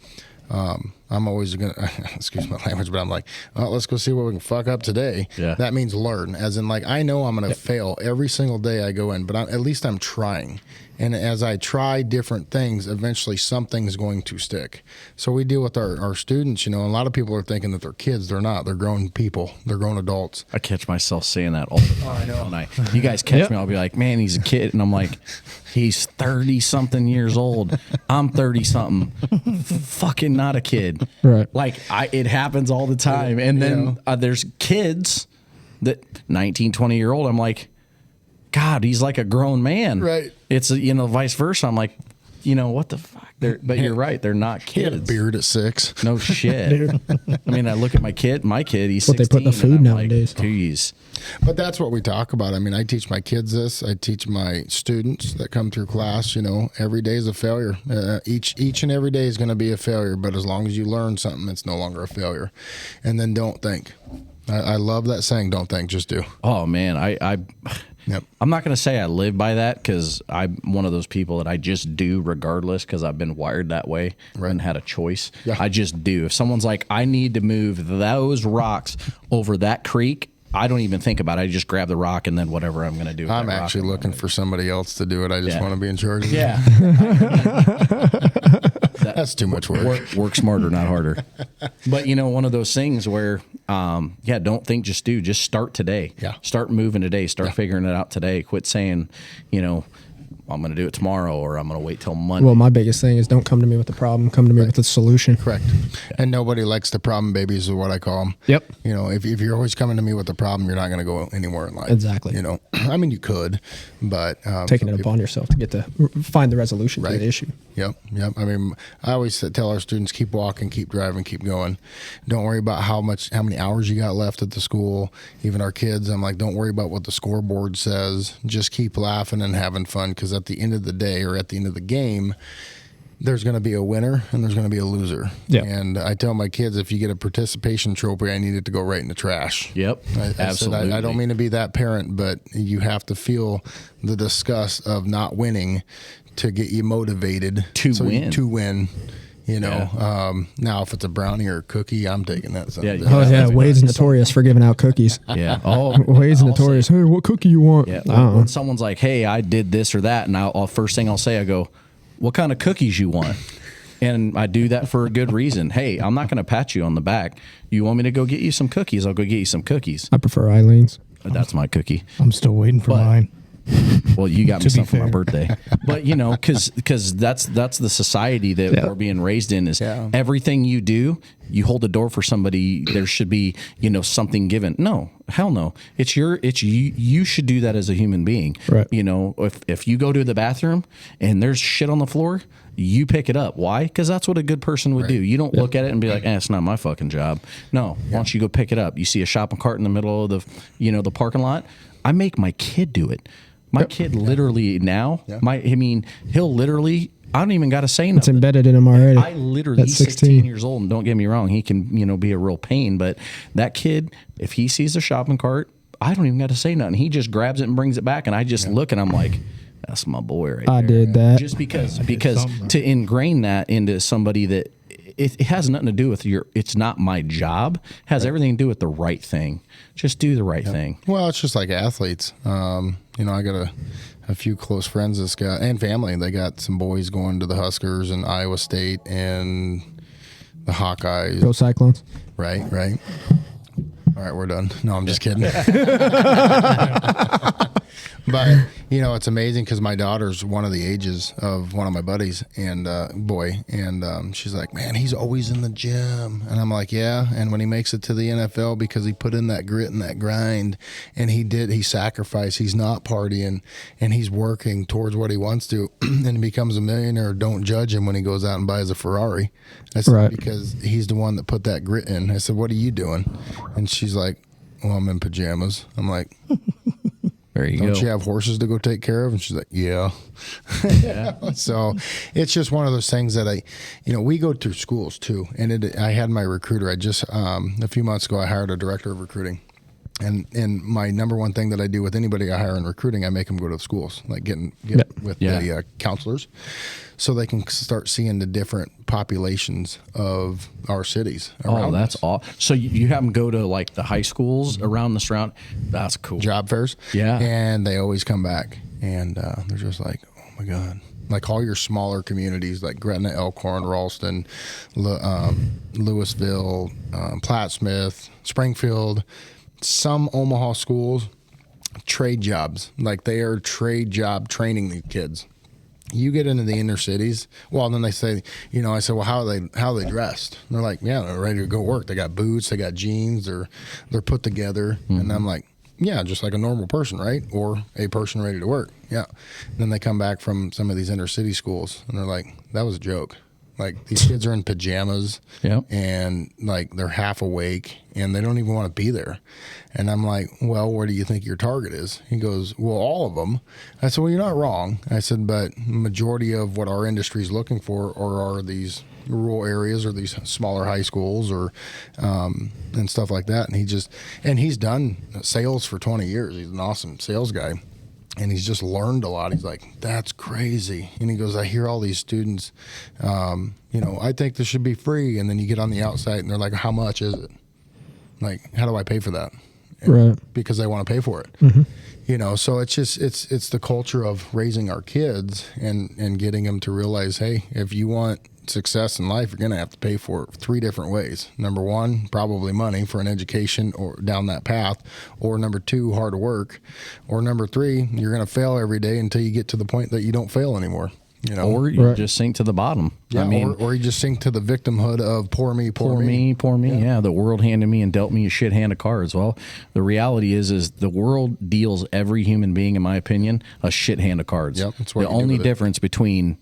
I'm always going to, excuse my language, but I'm like, well, let's go see what we can fuck up today. Yeah. That means learn. As in, like, I know I'm going to fail every single day I go in, but at least I'm trying. And as I try different things, eventually something's going to stick. So we deal with our students, you know, and a lot of people are thinking that they're kids. They're not. They're grown people. They're grown adults. I catch myself saying that all the time. I know. You guys catch me, I'll be like, man, he's a kid. And I'm like, he's 30-something years old. I'm 30-something. Fucking not a kid. Right. Like, it happens all the time. And then there's kids that 19, 20-year-old, I'm like, God, he's like a grown man. Right. It's, you know, vice versa. I'm like, you know, what the fuck? But you're right. They're not He had a kids. beard at 6. No shit. I mean, I look at my kid, he's 16. What they put in the food and I'm nowadays. Like, Jeez. But that's what we talk about. I mean, I teach my kids this. I teach my students that come through class, you know, every day is a failure. Each and every day is going to be a failure. But as long as you learn something, it's no longer a failure. And then don't think. I love that saying, don't think, just do. Oh, man. Yep. I'm not going to say I live by that because I'm one of those people that I just do regardless because I've been wired that way and had a choice. Yeah. I just do. If someone's like, I need to move those rocks over that creek, I don't even think about it. I just grab the rock and then whatever I'm going to do. With I'm that rock, actually looking for somebody else to do it. I just want to be in charge of it. Yeah. That's too much work. Work smarter, not harder. But, you know, one of those things where, don't think, just do. Just start today. Yeah. Start moving today. Start figuring it out today. Quit saying, you know, I'm going to do it tomorrow or I'm going to wait till Monday. Well, my biggest thing is don't come to me with the problem. Come to me with the solution. Correct. And nobody likes the problem babies is what I call them. Yep. You know, if you're always coming to me with the problem, you're not going to go anywhere in life. Exactly. You know, I mean, you could, but Taking it upon yourself to get to find the resolution to Right. the issue. Yep. I mean, I always tell our students, keep walking, keep driving, keep going. Don't worry about how many hours you got left at the school. Even our kids, I'm like, don't worry about what the scoreboard says. Just keep laughing and having fun because at the end of the day or at the end of the game, there's going to be a winner and there's going to be a loser. Yeah. And I tell my kids, if you get a participation trophy, I need it to go right in the trash. Yep. Absolutely. I don't mean to be that parent, but you have to feel the disgust of not winning to get you motivated To win. You know, now if it's a brownie or a cookie, I'm taking that. Yeah, Oh, yeah. Wade's notorious for giving out cookies. Yeah. Oh, Wade's notorious. Hey, what cookie you want? Yeah. I don't know. When someone's like, hey, I did this or that, and first thing I'll say, I go, what kind of cookies you want? And I do that for a good reason. Hey, I'm not going to pat you on the back. You want me to go get you some cookies? I'll go get you some cookies. I prefer Eileen's. That's my cookie. I'm still waiting for mine. Well, you got me To be some for my fair. birthday, but you know, because that's the society that we're being raised in. Is everything you do, you hold the door for somebody. There should be, you know, something given. No, hell no. It's you. You should do that as a human being. Right. You know, if you go to the bathroom and there's shit on the floor, you pick it up. Why? Because that's what a good person would do. You don't look at it and be like, it's not my fucking job. No. Why don't you go pick it up? You see a shopping cart in the middle of the parking lot. I make my kid do it. My kid literally now, he'll literally, I don't even got to say nothing. It's embedded in him already. I literally, he's 16 years old, and don't get me wrong, he can, you know, be a real pain, but that kid, if he sees a shopping cart, I don't even got to say nothing. He just grabs it and brings it back, and I just look, and I'm like, that's my boy right there. I did that. Just because to ingrain that into somebody that it has nothing to do with it's not my job. It has everything to do with the right thing. Just do the right thing. Well, it's just like athletes. You know, I got a few close friends that's got, and family. They got some boys going to the Huskers and Iowa State and the Hawkeyes. Go Cyclones. Right. All right, we're done. No, I'm just kidding. But, you know, it's amazing because my daughter's one of the ages of one of my buddies and she's like, man, he's always in the gym. And I'm like, yeah. And when he makes it to the NFL, because he put in that grit and that grind, and he sacrificed, he's not partying, and he's working towards what he wants to, and he becomes a millionaire. Don't judge him when he goes out and buys a Ferrari. I said, right. Because he's the one that put that grit in. I said, what are you doing? And she's like, well, I'm in pajamas. I'm like, there you go. don't you have horses to go take care of? And she's like, yeah. So it's just one of those things that we go through schools too. And I had my recruiter. I just, a few months ago, I hired a director of recruiting. And my number one thing that I do with anybody I hire in recruiting, I make them go to the schools, like get with the counselors, so they can start seeing the different populations of our cities. Oh, that's awesome. So you have them go to like the high schools around the surround. That's cool. Job fairs. Yeah. And they always come back, and they're just like, oh my God. Like all your smaller communities like Gretna, Elkhorn, Ralston, Louisville, Plattsmouth, Springfield, some Omaha schools, trade jobs. Like they are trade job training the kids. You get into the inner cities, well, then they say, I said, well, how are they dressed? And they're like, yeah, they're ready to go work. They got boots, they got jeans, they're put together. Mm-hmm. And I'm like, yeah, just like a normal person, right? Or a person ready to work. Yeah. And then they come back from some of these inner city schools and they're like, that was a joke. Like these kids are in pajamas and like they're half awake and they don't even want to be there. And I'm like, well, where do you think your target is? He goes, well, all of them. I said, well, you're not wrong. I said, but majority of what our industry is looking for are these rural areas or these smaller high schools or and stuff like that. And he's done sales for 20 years. He's an awesome sales guy. And he's just learned a lot. He's like, that's crazy. And he goes, I hear all these students, I think this should be free. And then you get on the outside and they're like, how much is it? Like, how do I pay for that? Right. Because they want to pay for it. Mm-hmm. So it's just, it's the culture of raising our kids and getting them to realize, hey, if you want success in life, you're going to have to pay for it 3 different ways. Number 1, probably money for an education or down that path, or number 2, hard work, or number 3, you're going to fail every day until you get to the point that you don't fail anymore. Or you just sink to the bottom. Yeah, or you just sink to the victimhood of poor me. Yeah, the world handed me and dealt me a shit hand of cards. Well, the reality is the world deals every human being, in my opinion, a shit hand of cards. Yep, that's the only difference between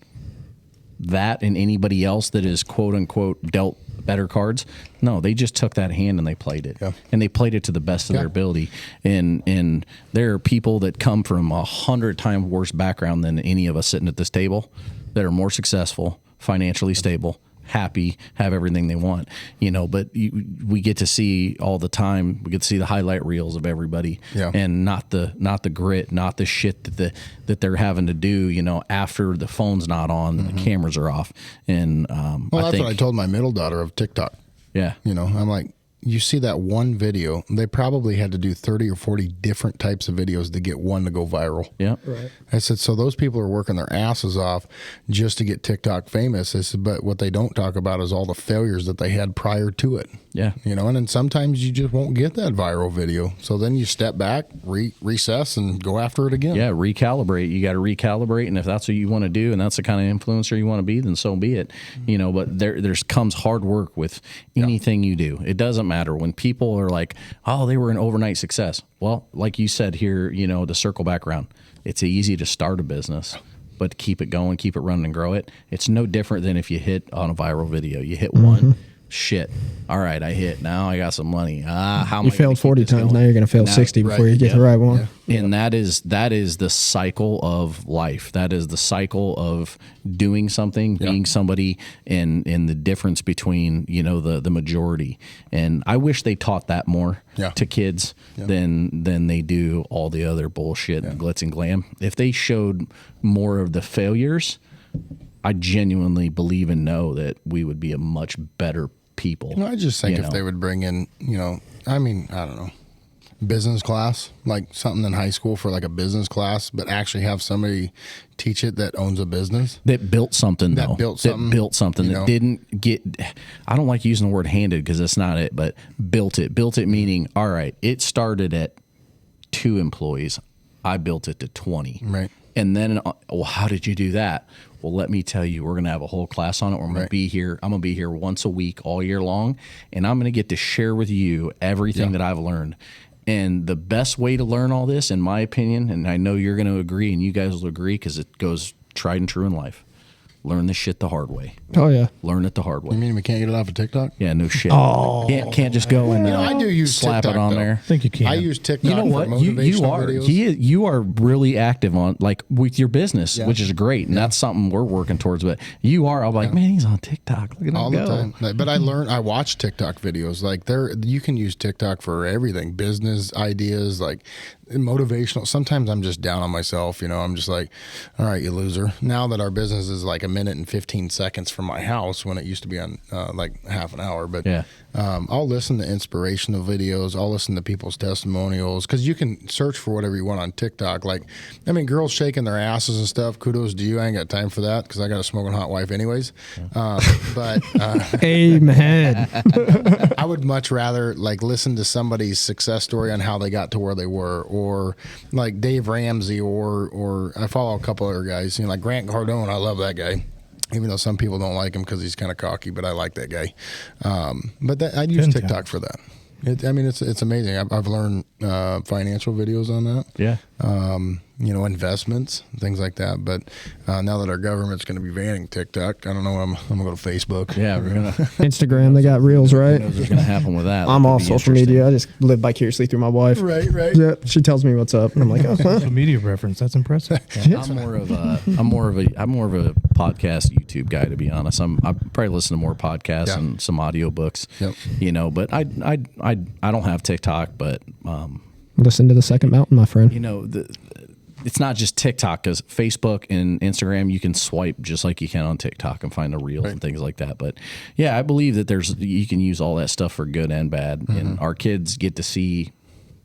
that and anybody else that is quote unquote dealt better cards, no, they just took that hand and they played it. Yeah. And they played it to the best of their ability. And there are people that come from 100 times worse background than any of us sitting at this table that are more successful, financially stable, happy, have everything they want, but we get to see all the time, we get to see the highlight reels of everybody and not the grit, not the shit that they're having to do, after the phone's not on, the cameras are off. And that's what I told my middle daughter of TikTok. Yeah. I'm like, you see that one video, they probably had to do 30 or 40 different types of videos to get one to go viral. Yeah. Right. I said, so those people are working their asses off just to get TikTok famous. I said, but what they don't talk about is all the failures that they had prior to it. Yeah. And then sometimes you just won't get that viral video. So then you step back, recess, and go after it again. Yeah, recalibrate. You got to recalibrate. And if that's what you want to do and that's the kind of influencer you want to be, then so be it. But there's comes hard work with anything you do. It doesn't matter when people are like, oh, they were an overnight success. Well, like you said here, to circle back around, it's easy to start a business, but keep it going, keep it running and grow it. It's no different than if you hit on a viral video. You hit one, shit. All right, I hit. Now I got some money. How you failed 40 times. Now you're going to fail 60 before you get the right one. Yeah. And that is the cycle of life. That is the cycle of doing something, being somebody, and the difference between the majority. And I wish they taught that more to kids than they do all the other bullshit, glitz and glam. If they showed more of the failures, I genuinely believe and know that we would be a much better people. I just think you if know? they would bring in, I mean, I don't know, business class, like something in high school for like a business class, but actually have somebody teach it that owns a business. That built something, That though. built something, that didn't get, I don't like using the word handed because that's not it, but built it. Built it meaning, all right, it started at 2 employees. I built it to 20. Right. And then, well, how did you do that? Well, let me tell you, we're going to have a whole class on it. We're going to be here. I'm going to be here once a week all year long, and I'm going to get to share with you everything that I've learned. And the best way to learn all this, in my opinion, and I know you're going to agree, and you guys will agree because it goes tried and true in life. Learn this shit the hard way. Oh yeah. Learn it the hard way. You mean we can't get it off of TikTok? Yeah, no shit. Can't just go and I do use slap TikTok, it on though. there. I think you can. I use TikTok You know what? for You motivational are videos. you are really active on like with your business, which is great, and that's something we're working towards. But you are, I'm like, man, he's on TikTok. Look at him all go. the time. But I watch TikTok videos. Like you can use TikTok for everything, business ideas, like motivational. Sometimes I'm just down on myself. I'm just like, all right, you loser. Now that our business is like a minute and 15 seconds from my house when it used to be on like half an hour. But I'll listen to inspirational videos. I'll listen to people's testimonials because you can search for whatever you want on TikTok. Like, I mean, girls shaking their asses and stuff. Kudos to you. I ain't got time for that because I got a smoking hot wife anyways. But Amen. I would much rather like listen to somebody's success story on how they got to where they were, or like Dave Ramsey, or I follow a couple other guys, like Grant Cardone. I love that guy, even though some people don't like him because he's kind of cocky, but I like that guy. But I use TikTok for that. It's amazing. I've learned financial videos on that. Yeah. Investments, things like that. But now that our government's going to be banning TikTok, I don't know. I'm going to go to Facebook. Yeah, we're gonna. Instagram, they got reels, right? What's going to happen with that? I'm That all could be social interesting. media. I just live vicariously through my wife. Right. Yeah, she tells me what's up, and I'm like, oh, huh? Social media reference. That's impressive. I'm more of a podcast YouTube guy, to be honest. I probably listen to more podcasts and some audiobooks. Yep. But I don't have TikTok, but Listen to the second mountain, my friend. it's not just TikTok, because Facebook and Instagram, you can swipe just like you can on TikTok and find the reels and things like that. But yeah, I believe that you can use all that stuff for good and bad, and our kids get to see.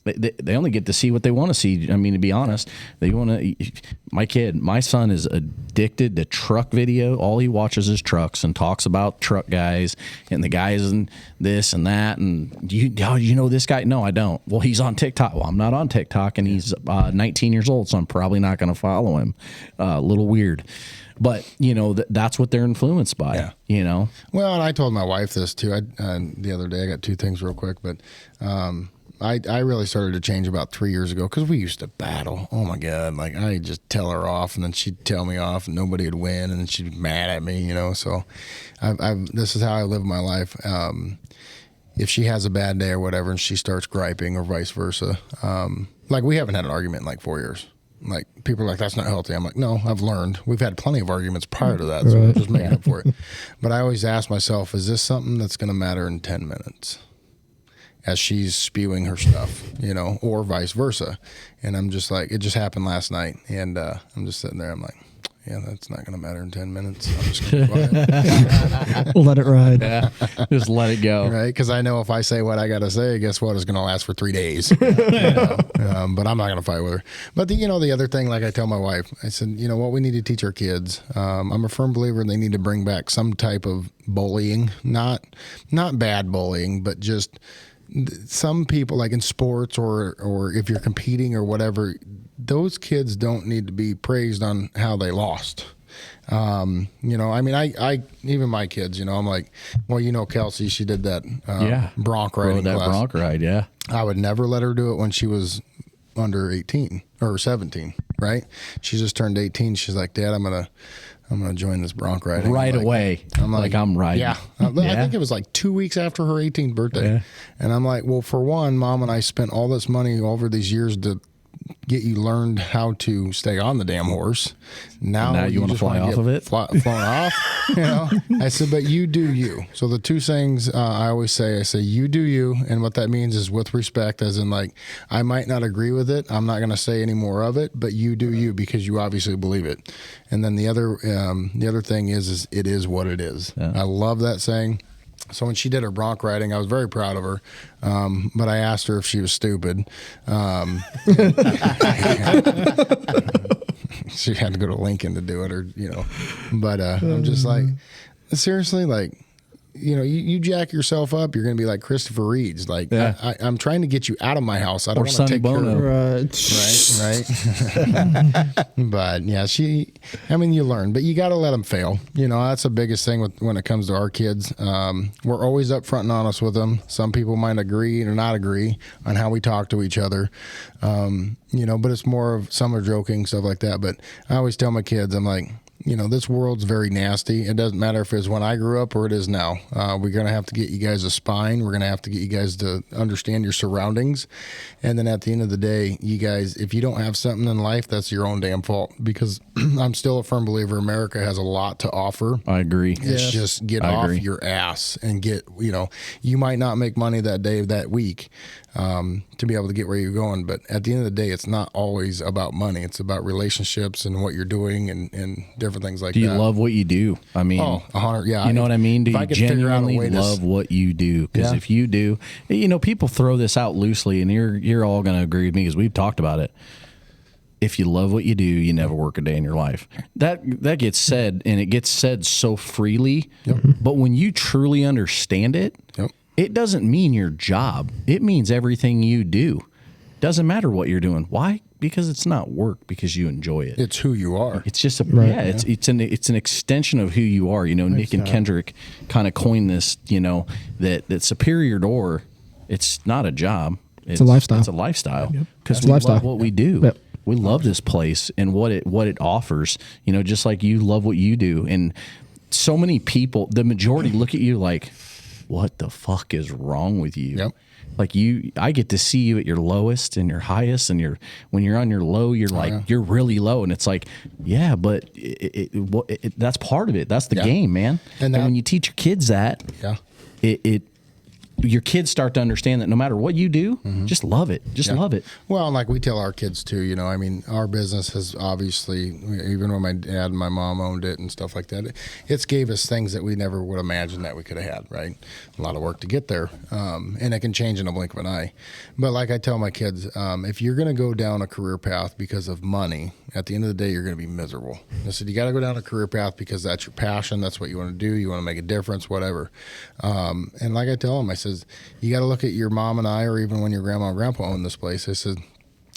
They only get to see what they want to see. I mean, to be honest, they want to. My son is addicted to truck video. All he watches is trucks and talks about truck guys and the guys and this and that. And you know this guy? No, I don't. Well, he's on TikTok. Well, I'm not on TikTok, and he's 19 years old, so I'm probably not going to follow him. A little weird. But, that's what they're influenced by, Well, and I told my wife this too. The other day, I got 2 things real quick, but I really started to change about 3 years ago because we used to battle. Oh my God. Like I'd just tell her off and then she'd tell me off and nobody would win and then she'd be mad at me, So this is how I live my life. If she has a bad day or whatever and she starts griping or vice versa, like we haven't had an argument in like 4 years. Like people are like, that's not healthy. I'm like, no, I've learned. We've had plenty of arguments prior to that, so we're just making up for it. But I always ask myself, is this something that's going to matter in 10 minutes? As she's spewing her stuff, or vice versa. And I'm just like, it just happened last night. And I'm just sitting there. I'm like, yeah, that's not going to matter in 10 minutes. I'm just going to be quiet. Let it ride. Yeah, just let it go. Right? Because I know if I say what I got to say, guess what? It's going to last for 3 days. But I'm not going to fight with her. But the other thing, like I tell my wife, I said, what we need to teach our kids. I'm a firm believer they need to bring back some type of bullying, not bad bullying, but just some people, like in sports or if you're competing or whatever, those kids don't need to be praised on how they lost. I even my kids, I'm like, well, Kelsey, she did that bronc riding that class. bronc ride, yeah. I would never let her do it when she was under 18 or 17, right? She just turned 18. She's like, Dad, I'm gonna join this bronc riding right away. I'm riding. Yeah. I think it was like 2 weeks after her 18th birthday. Yeah. And I'm like, well, for one, Mom and I spent all this money over these years to get you learned how to stay on the damn horse. Now you wanna just fly wanna off get of it? flown off. You know, I said, but you do you. So the two things I always say, you do you, and what that means is with respect, as in like I might not agree with it. I'm not going to say any more of it, but you do you because you obviously believe it. And then the other thing is it is what it is. Yeah. I love that saying. So when she did her bronc riding, I was very proud of her. But I asked her if she was stupid. She had to go to Lincoln to do it, or But I'm just like, seriously, like. You jack yourself up, you're going to be like Christopher Reed's. Like, Yeah. I'm trying to get you out of my house. I don't Or want to Sonny take care Bono. of Right. But yeah, you learn, but you got to let them fail. That's the biggest thing when it comes to our kids. We're always upfront and honest with them. Some people might agree or not agree on how we talk to each other. But it's more of some are joking, stuff like that. But I always tell my kids, I'm like, this world's very nasty. It doesn't matter if it's when I grew up or it is now. We're going to have to get you guys a spine. We're going to have to get you guys to understand your surroundings. And then at the end of the day, you guys, if you don't have something in life, that's your own damn fault. Because I'm still a firm believer America has a lot to offer. I agree. It's just get I off agree. your ass and get, you might not make money that day, that week, to be able to get where you're going. But at the end of the day, it's not always about money. It's about relationships and what you're doing and different things like that. Do you love what you do? I mean, 100, yeah. You know what I mean? Do if I you could figure out a genuinely way to love what you do? Because Yeah. if you do, people throw this out loosely, and you're all going to agree with me because we've talked about it. If you love what you do, you never work a day in your life. That gets said, and it gets said so freely. Yep. But when you truly understand it, Yep. it doesn't mean your job. It means everything you do. Doesn't matter what you're doing. Why? Because it's not work. Because you enjoy it. It's who you are. It's just it's an extension of who you are. Nick and Kendrick kind of coined this. That Superior Door. It's not a job. It's a lifestyle. It's a lifestyle. Because It's a we lifestyle. love what we do. Yep. We love this place and what it offers. Just like you love what you do. And so many people, the majority, look at you like, what the fuck is wrong with you? Yep. Like I get to see you at your lowest and your highest, and when you're on your low, you're you're really low, and it's like, yeah, but that's part of it. That's the game, man. And when you teach your kids that, your kids start to understand that no matter what you do, just love it. Just love it. Well, and like we tell our kids too, our business has obviously, even when my dad and my mom owned it and stuff like that, it's gave us things that we never would imagine that we could have had, right? A lot of work to get there. And it can change in a blink of an eye. But like I tell my kids, if you're going to go down a career path because of money, at the end of the day, you're going to be miserable. I said, you got to go down a career path because that's your passion. That's what you want to do. You want to make a difference, whatever. And like I tell them, I says, you got to look at your mom and I, or even when your grandma and grandpa owned this place. I said,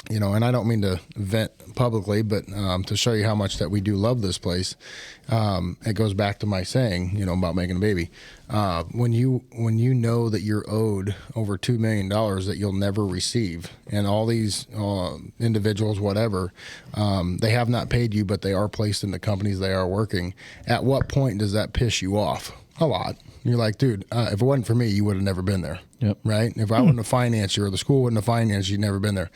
and I don't mean to vent publicly, but to show you how much that we do love this place, it goes back to my saying, about making a baby. When you know that you're owed over $2 million that you'll never receive, and all these individuals, whatever, they have not paid you, but they are placed in the companies they are working. At what point does that piss you off? A lot. You're like, dude, if it wasn't for me, you would have never been there. Yep. Right? If I wouldn't have financed you, or the school wouldn't have financed you, you'd never been there.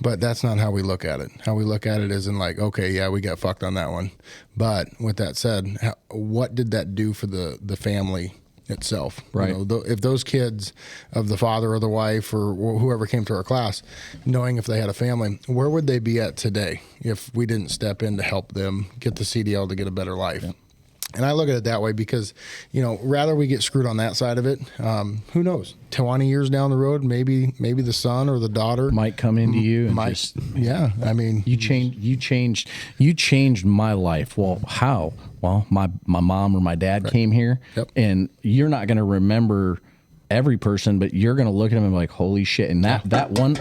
But that's not how we look at it. How we look at it is in like, okay, yeah, we got fucked on that one. But with that said, what did that do for the family itself? Right. If those kids of the father or the wife or whoever came to our class, knowing if they had a family, where would they be at today if we didn't step in to help them get the CDL to get a better life? Yep. And I look at it that way because, rather we get screwed on that side of it. Who knows? 20 years down the road, maybe the son or the daughter Might come into you and just I mean, you changed my life. Well, how? Well, my mom or my dad came here, and you're not going to remember every person, but you're going to look at them and be like, holy shit. And that one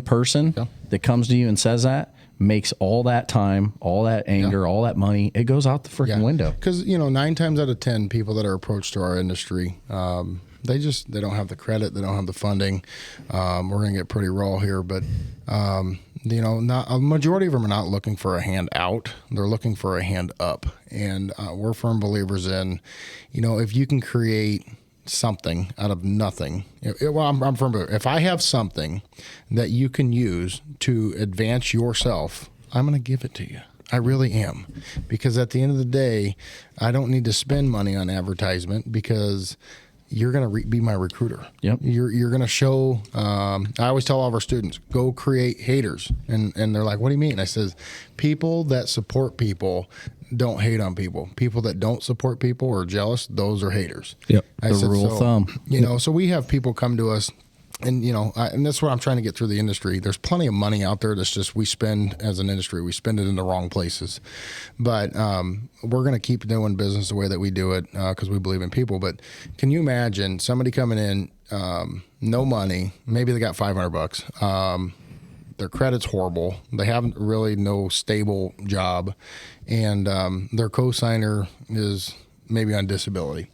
person that comes to you and says that makes all that time, all that anger, all that money, it goes out the freaking window. Because 9 times out of 10 people that are approached to our industry, they don't have the credit, they don't have the funding. We're gonna get pretty raw here, but not a majority of them are not looking for a hand out, they're looking for a hand up. And we're firm believers in, if you can create something out of nothing, well, I'm from, if I have something that you can use to advance yourself, I'm going to give it to you. I really am. Because at the end of the day, I don't need to spend money on advertisement because you're going to be my recruiter. Yep. You're going to show, I always tell all of our students, go create haters. And they're like, what do you mean? I says, people that support people don't hate on people. People that don't support people or are jealous, those are haters. Yep. I said, rule of thumb. You know, so we have people come to us. And, you know, and that's what I'm trying to get through the industry. There's plenty of money out there that's just we spend as an industry. We spend it in the wrong places. But we're going to keep doing business the way that we do it because we believe in people. But can you imagine somebody coming in, no money, maybe they got $500. Their credit's horrible. They haven't really no stable job. And their cosigner is maybe on disability.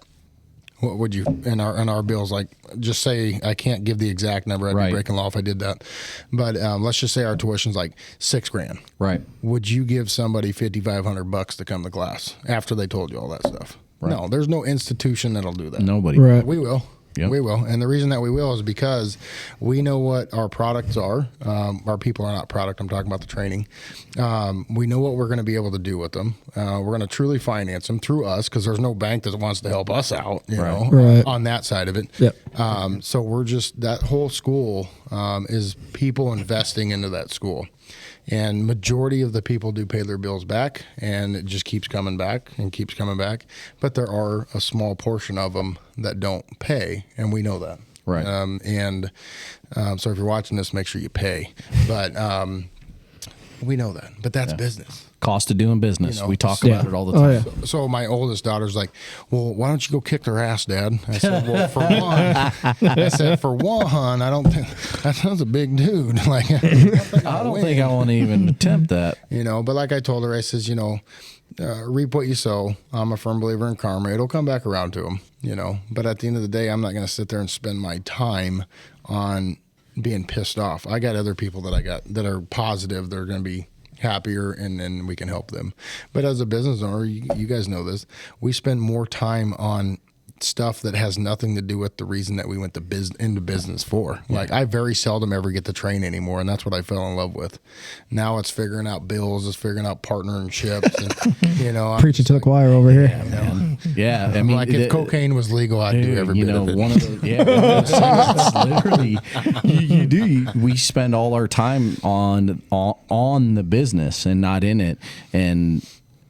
What would you in our bills, like, just say, I can't give the exact number, I'd be breaking law if I did that, but let's just say our tuition's like $6,000. Right. Would you give somebody $5,500 to come to class after they told you all that stuff? Right. No, there's no institution that'll do that. Nobody. Right. We will. Yep. We will. And the reason that we will is because we know what our products are. Our people are not product. I'm talking about the training. We know what we're going to be able to do with them. We're going to truly finance them through us because there's no bank that wants to help us out, you know, on that side of it. Yep. So we're just, that whole school is people investing into that school. And majority of the people do pay their bills back, and it just keeps coming back and keeps coming back. But there are a small portion of them that don't pay, and we know that. Right. So if you're watching this, make sure you pay. But we know that. But that's business. Cost of doing business. You know, we talk about it all the time. Oh, yeah. So my oldest daughter's like, well, why don't you go kick their ass, Dad? I said, well, for one, I don't think that sounds a big dude. Like, I don't think I want to even attempt that. You know, but like I told her, I says, you know, reap what you sow. I'm a firm believer in karma. It'll come back around to them, you know. But at the end of the day, I'm not going to sit there and spend my time on being pissed off. I got other people that are positive. They're going to be happier, and then we can help them. But as a business owner, you guys know this, we spend more time on stuff that has nothing to do with the reason that we went into business for. Yeah. Like, I very seldom ever get to train anymore, and that's what I fell in love with. Now it's figuring out bills, it's figuring out partnerships, and, you know, preaching to the choir over here. Yeah, man. Yeah, I mean, like if cocaine was legal, I'd do every bit of it. One of the literally, we spend all our time on the business and not in it. And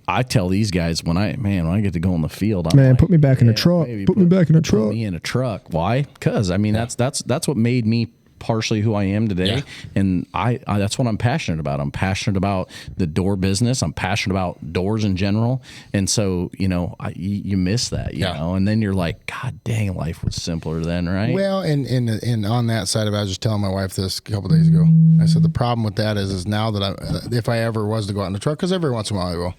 I tell these guys when I get to go in the field, I'm like, put me back in a truck. Put me back in a truck. Put me in a truck. Why? Because I mean, that's what made me partially who I am today. And I that's what I'm passionate about. I'm passionate about the door business. I'm passionate about doors in general. And so, you know, you miss that, you know, and then you're like, God dang, life was simpler then, right? Well, and on that side of it, I was just telling my wife this a couple days ago. I said, the problem with that is now that if I ever was to go out in the truck, because every once in a while I will,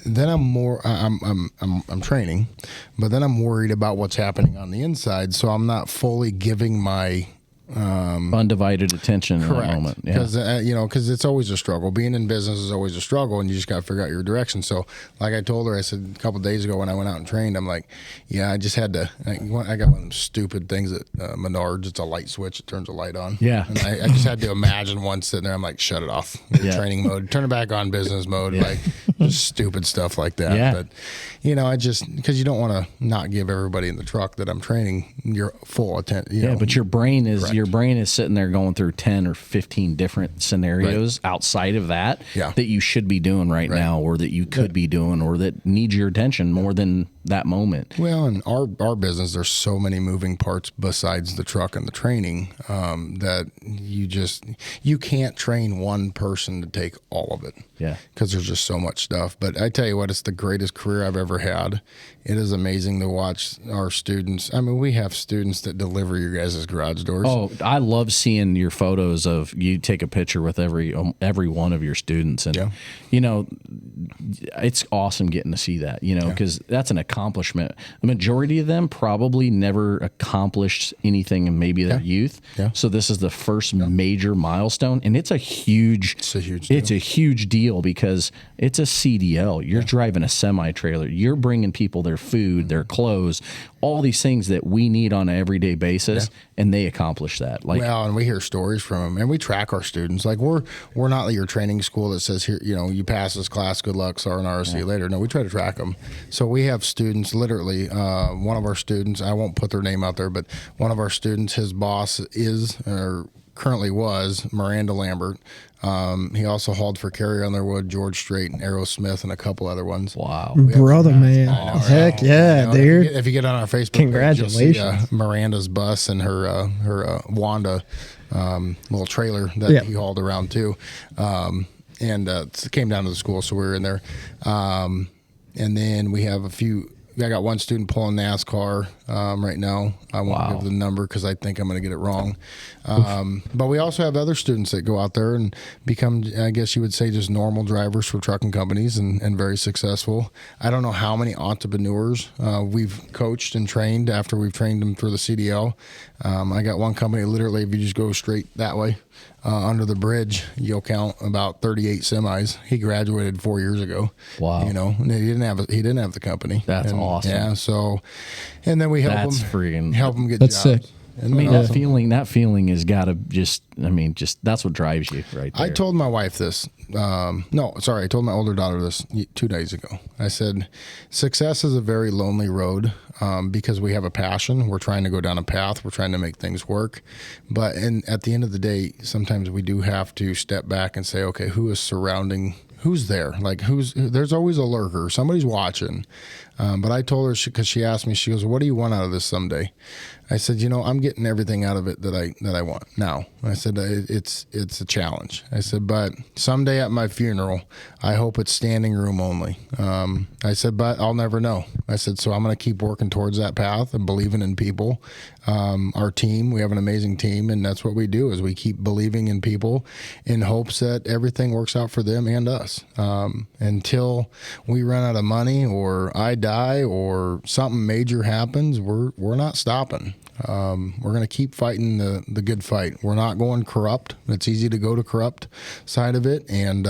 then I'm training, but then I'm worried about what's happening on the inside. So I'm not fully giving my undivided attention in that moment. Because you know, because it's always a struggle. Being in business is always a struggle, and you just got to figure out your direction. So, like I told her, I said a couple of days ago when I went out and trained, I'm like, yeah, I just had to. I got one of them stupid things at Menards. It's a light switch. It turns a light on. Yeah. And I just had to imagine one sitting there. I'm like, shut it off. Training mode. Turn it back on business mode. Like just stupid stuff like that. Yeah. But you know, I just because you don't want to not give everybody in the truck that I'm training your full attention. Yeah, but your brain is sitting there going through 10 or 15 different scenarios outside of that that you should be doing right now, or that you could be doing, or that needs your attention more than that moment. Well, in our business, there's so many moving parts besides the truck and the training that you can't train one person to take all of it. Yeah, because there's just so much stuff. But I tell you what, it's the greatest career I've ever had. It is amazing to watch our students. I mean, we have students that deliver your guys' garage doors. Oh, I love seeing your photos of you take a picture with every one of your students, and you know, it's awesome getting to see that. You know, because that's an accomplishment. accomplishment. The majority of them probably never accomplished anything in maybe their youth. Yeah. So this is the first major milestone, and it's a huge deal because it's a CDL. You're driving a semi trailer. You're bringing people their food, their clothes, all these things that we need on an everyday basis, and they accomplish that. Like, well, and we hear stories from them, and we track our students. Like we're not your training school that says here, you know, you pass this class, good luck, sayonara, see you later. No, we try to track them. So we have students. Literally, one of our students, I won't put their name out there, but one of our students, his boss is or currently was Miranda Lambert. He also hauled for Carrie Underwood, George Strait, and Aerosmith, and a couple other ones. wow. Brother, man. Heck yeah, dude. If you get on our Facebook Congratulations. page, you'll see, Miranda's bus and her Wanda little trailer that he hauled around too. It came down to the school, so we were in there. And then we have I got one student pulling NASCAR right now. I won't give the number because I think I'm going to get it wrong. But we also have other students that go out there and become, I guess you would say, just normal drivers for trucking companies and very successful. I don't know how many entrepreneurs we've coached and trained after we've trained them through the CDL. I got one company, literally, if you just go straight that way, under the bridge, you'll count about 38 semis. He graduated 4 years ago. Wow. You know, and he didn't have the company. That's awesome. Yeah. So, and then we help them get That's jobs. sick. I mean, that feeling has got to that's what drives you right there. I told my wife this. I told my older daughter this 2 days ago. I said, success is a very lonely road because we have a passion. We're trying to go down a path. We're trying to make things work. But at the end of the day, sometimes we do have to step back and say, okay, who's there? Like, there's always a lurker. Somebody's watching. But I told her, because she asked me, she goes, what do you want out of this someday? I said, I'm getting everything out of it that I want now. I said, it's a challenge. I said, but someday at my funeral, I hope it's standing room only. I said, but I'll never know. I said, so I'm going to keep working towards that path and believing in people. Our team, we have an amazing team, and that's what we do is we keep believing in people in hopes that everything works out for them and us. Until we run out of money or I die or something major happens, we're not stopping. We're going to keep fighting the good fight. We're not going corrupt. It's easy to go to corrupt side of it and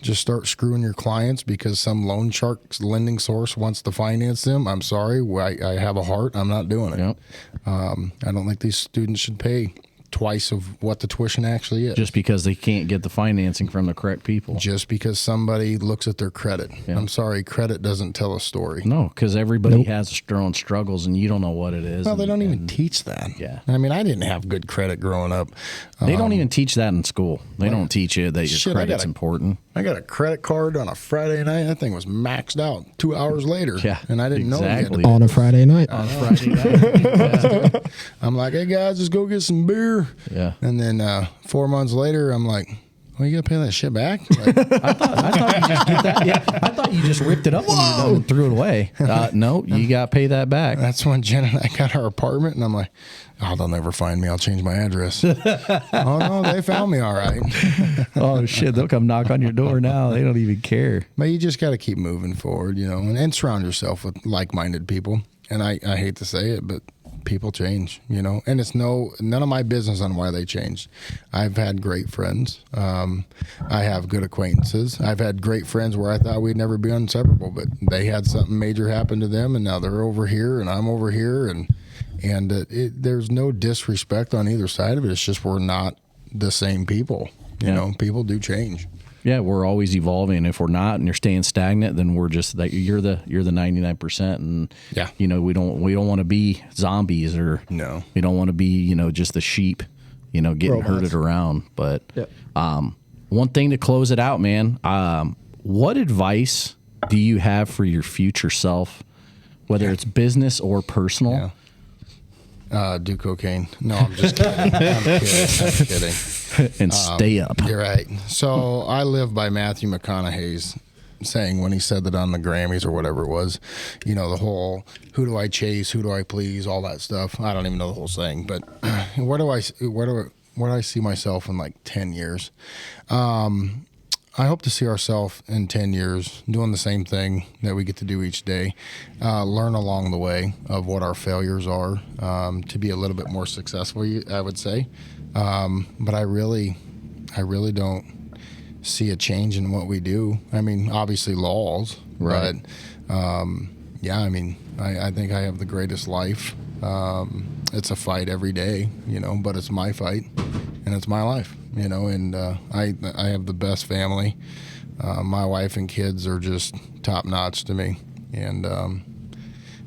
just start screwing your clients because some loan shark lending source wants to finance them. I'm sorry. I have a heart. I'm not doing it. Yep. I don't think these students should pay twice of what the tuition actually is. Just because they can't get the financing from the correct people. Just because somebody looks at their credit. Yeah. I'm sorry, credit doesn't tell a story. No, because everybody has their own struggles, and you don't know what it is. Well, they don't even teach that. Yeah. I mean, I didn't have good credit growing up. They don't even teach that in school. They don't teach you that your credit's important. I got a credit card on a Friday night. That thing was maxed out 2 hours later. Yeah, and I didn't know exactly. it. On a Friday night. On Friday night. I'm like, hey, guys, let's go get some beer. Yeah. And then 4 months later, I'm like, well, you got to pay that shit back? Like, I thought you just did that. Yeah, I thought you just ripped it up when you were done and threw it away. No, you got to pay that back. That's when Jen and I got our apartment, and I'm like, oh, they'll never find me. I'll change my address. Oh, no, they found me all right. Oh, shit. They'll come knock on your door now. They don't even care. But you just got to keep moving forward, and surround yourself with like-minded people. And I hate to say it, but people change, and it's none of my business on why they changed. I've had great friends. I have good acquaintances. I've had great friends where I thought we'd never be inseparable, but they had something major happen to them, and now they're over here and I'm over here, and there's no disrespect on either side of it. It's just we're not the same people. People do change. Yeah, we're always evolving. If we're not, and you're staying stagnant, then we're just that you're the 99%, and we don't want to be zombies, or no, we don't want to be just the sheep, getting herded around. But one thing to close it out, man. What advice do you have for your future self, whether it's business or personal? Yeah. Do cocaine. No, I'm just kidding. I'm kidding. And stay up. You're right. So I live by Matthew McConaughey's saying when he said that on the Grammys or whatever it was, the whole who do I chase, who do I please, all that stuff. I don't even know the whole saying, but where do I see myself in like 10 years? I hope to see ourselves in 10 years doing the same thing that we get to do each day, learn along the way of what our failures are, to be a little bit more successful, I would say. But I really don't see a change in what we do. I mean, obviously laws, Right. but yeah, I mean, I think I have the greatest life. It's a fight every day, but it's my fight and it's my life, and I have the best family. My wife and kids are just top notch to me. And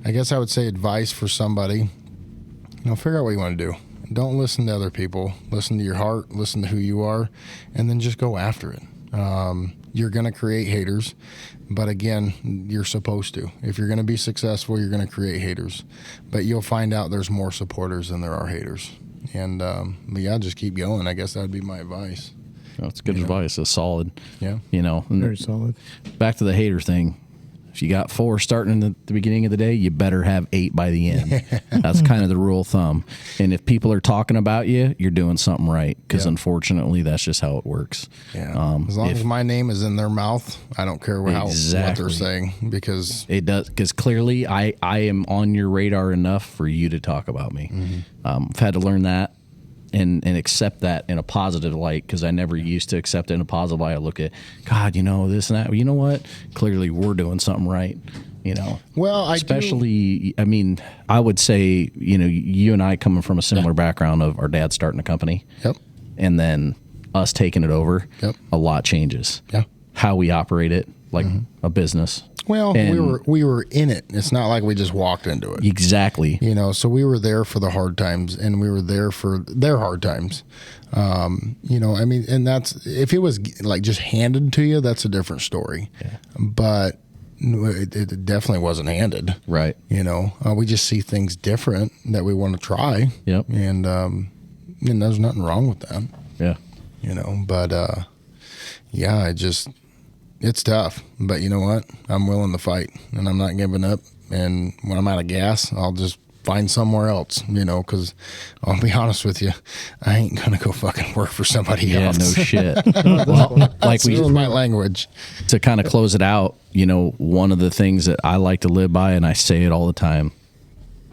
I guess I would say advice for somebody, figure out what you want to do. Don't listen to other people. Listen to your heart, listen to who you are, and then just go after it. You're going to create haters, but again, you're supposed to. If you're going to be successful, you're going to create haters. But you'll find out there's more supporters than there are haters. And but yeah, just keep going. I guess that would be my advice. That's good advice. It's solid. Yeah. And Very solid. back to the hater thing. If you got 4 starting at the beginning of the day, you better have 8 by the end. That's kind of the rule of thumb. And if people are talking about you, you're doing something right. Because unfortunately, that's just how it works. Yeah. As long as my name is in their mouth, I don't care what they're saying, because it does. Because clearly, I am on your radar enough for you to talk about me. I've had to learn that. And accept that in a positive light, because I never used to accept it in a positive light. I look at, God, this and that. You know what? Clearly, we're doing something right. Well, I mean, I would say, you and I coming from a similar background of our dad starting a company. Yep. And then us taking it over. Yep. A lot changes. Yeah. How we operate it, like a business. Well, we were in it. It's not like we just walked into it. Exactly. So we were there for the hard times, and we were there for their hard times. I mean, and that's, if it was like just handed to you, that's a different story. Yeah. But it definitely wasn't handed. Right. We just see things different that we want to try. Yep. And there's nothing wrong with that. Yeah. But yeah, it's tough, but you know what? I'm willing to fight, and I'm not giving up. And when I'm out of gas, I'll just find somewhere else, because I'll be honest with you, I ain't going to go fucking work for somebody else. Yeah, no shit. Well, like my language. To kind of close it out, one of the things that I like to live by, and I say it all the time,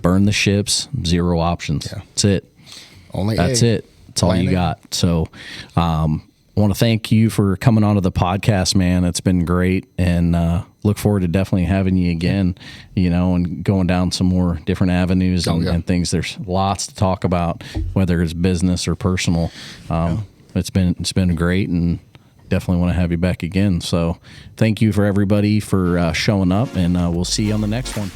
burn the ships, 0 options. Yeah. That's it. That's it. That's all you got. So, I want to thank you for coming onto the podcast, man. It's been great, and look forward to definitely having you again, and going down some more different avenues and things. There's lots to talk about, whether it's business or personal. It's been great, and definitely want to have you back again. So thank you for everybody for showing up, and we'll see you on the next one.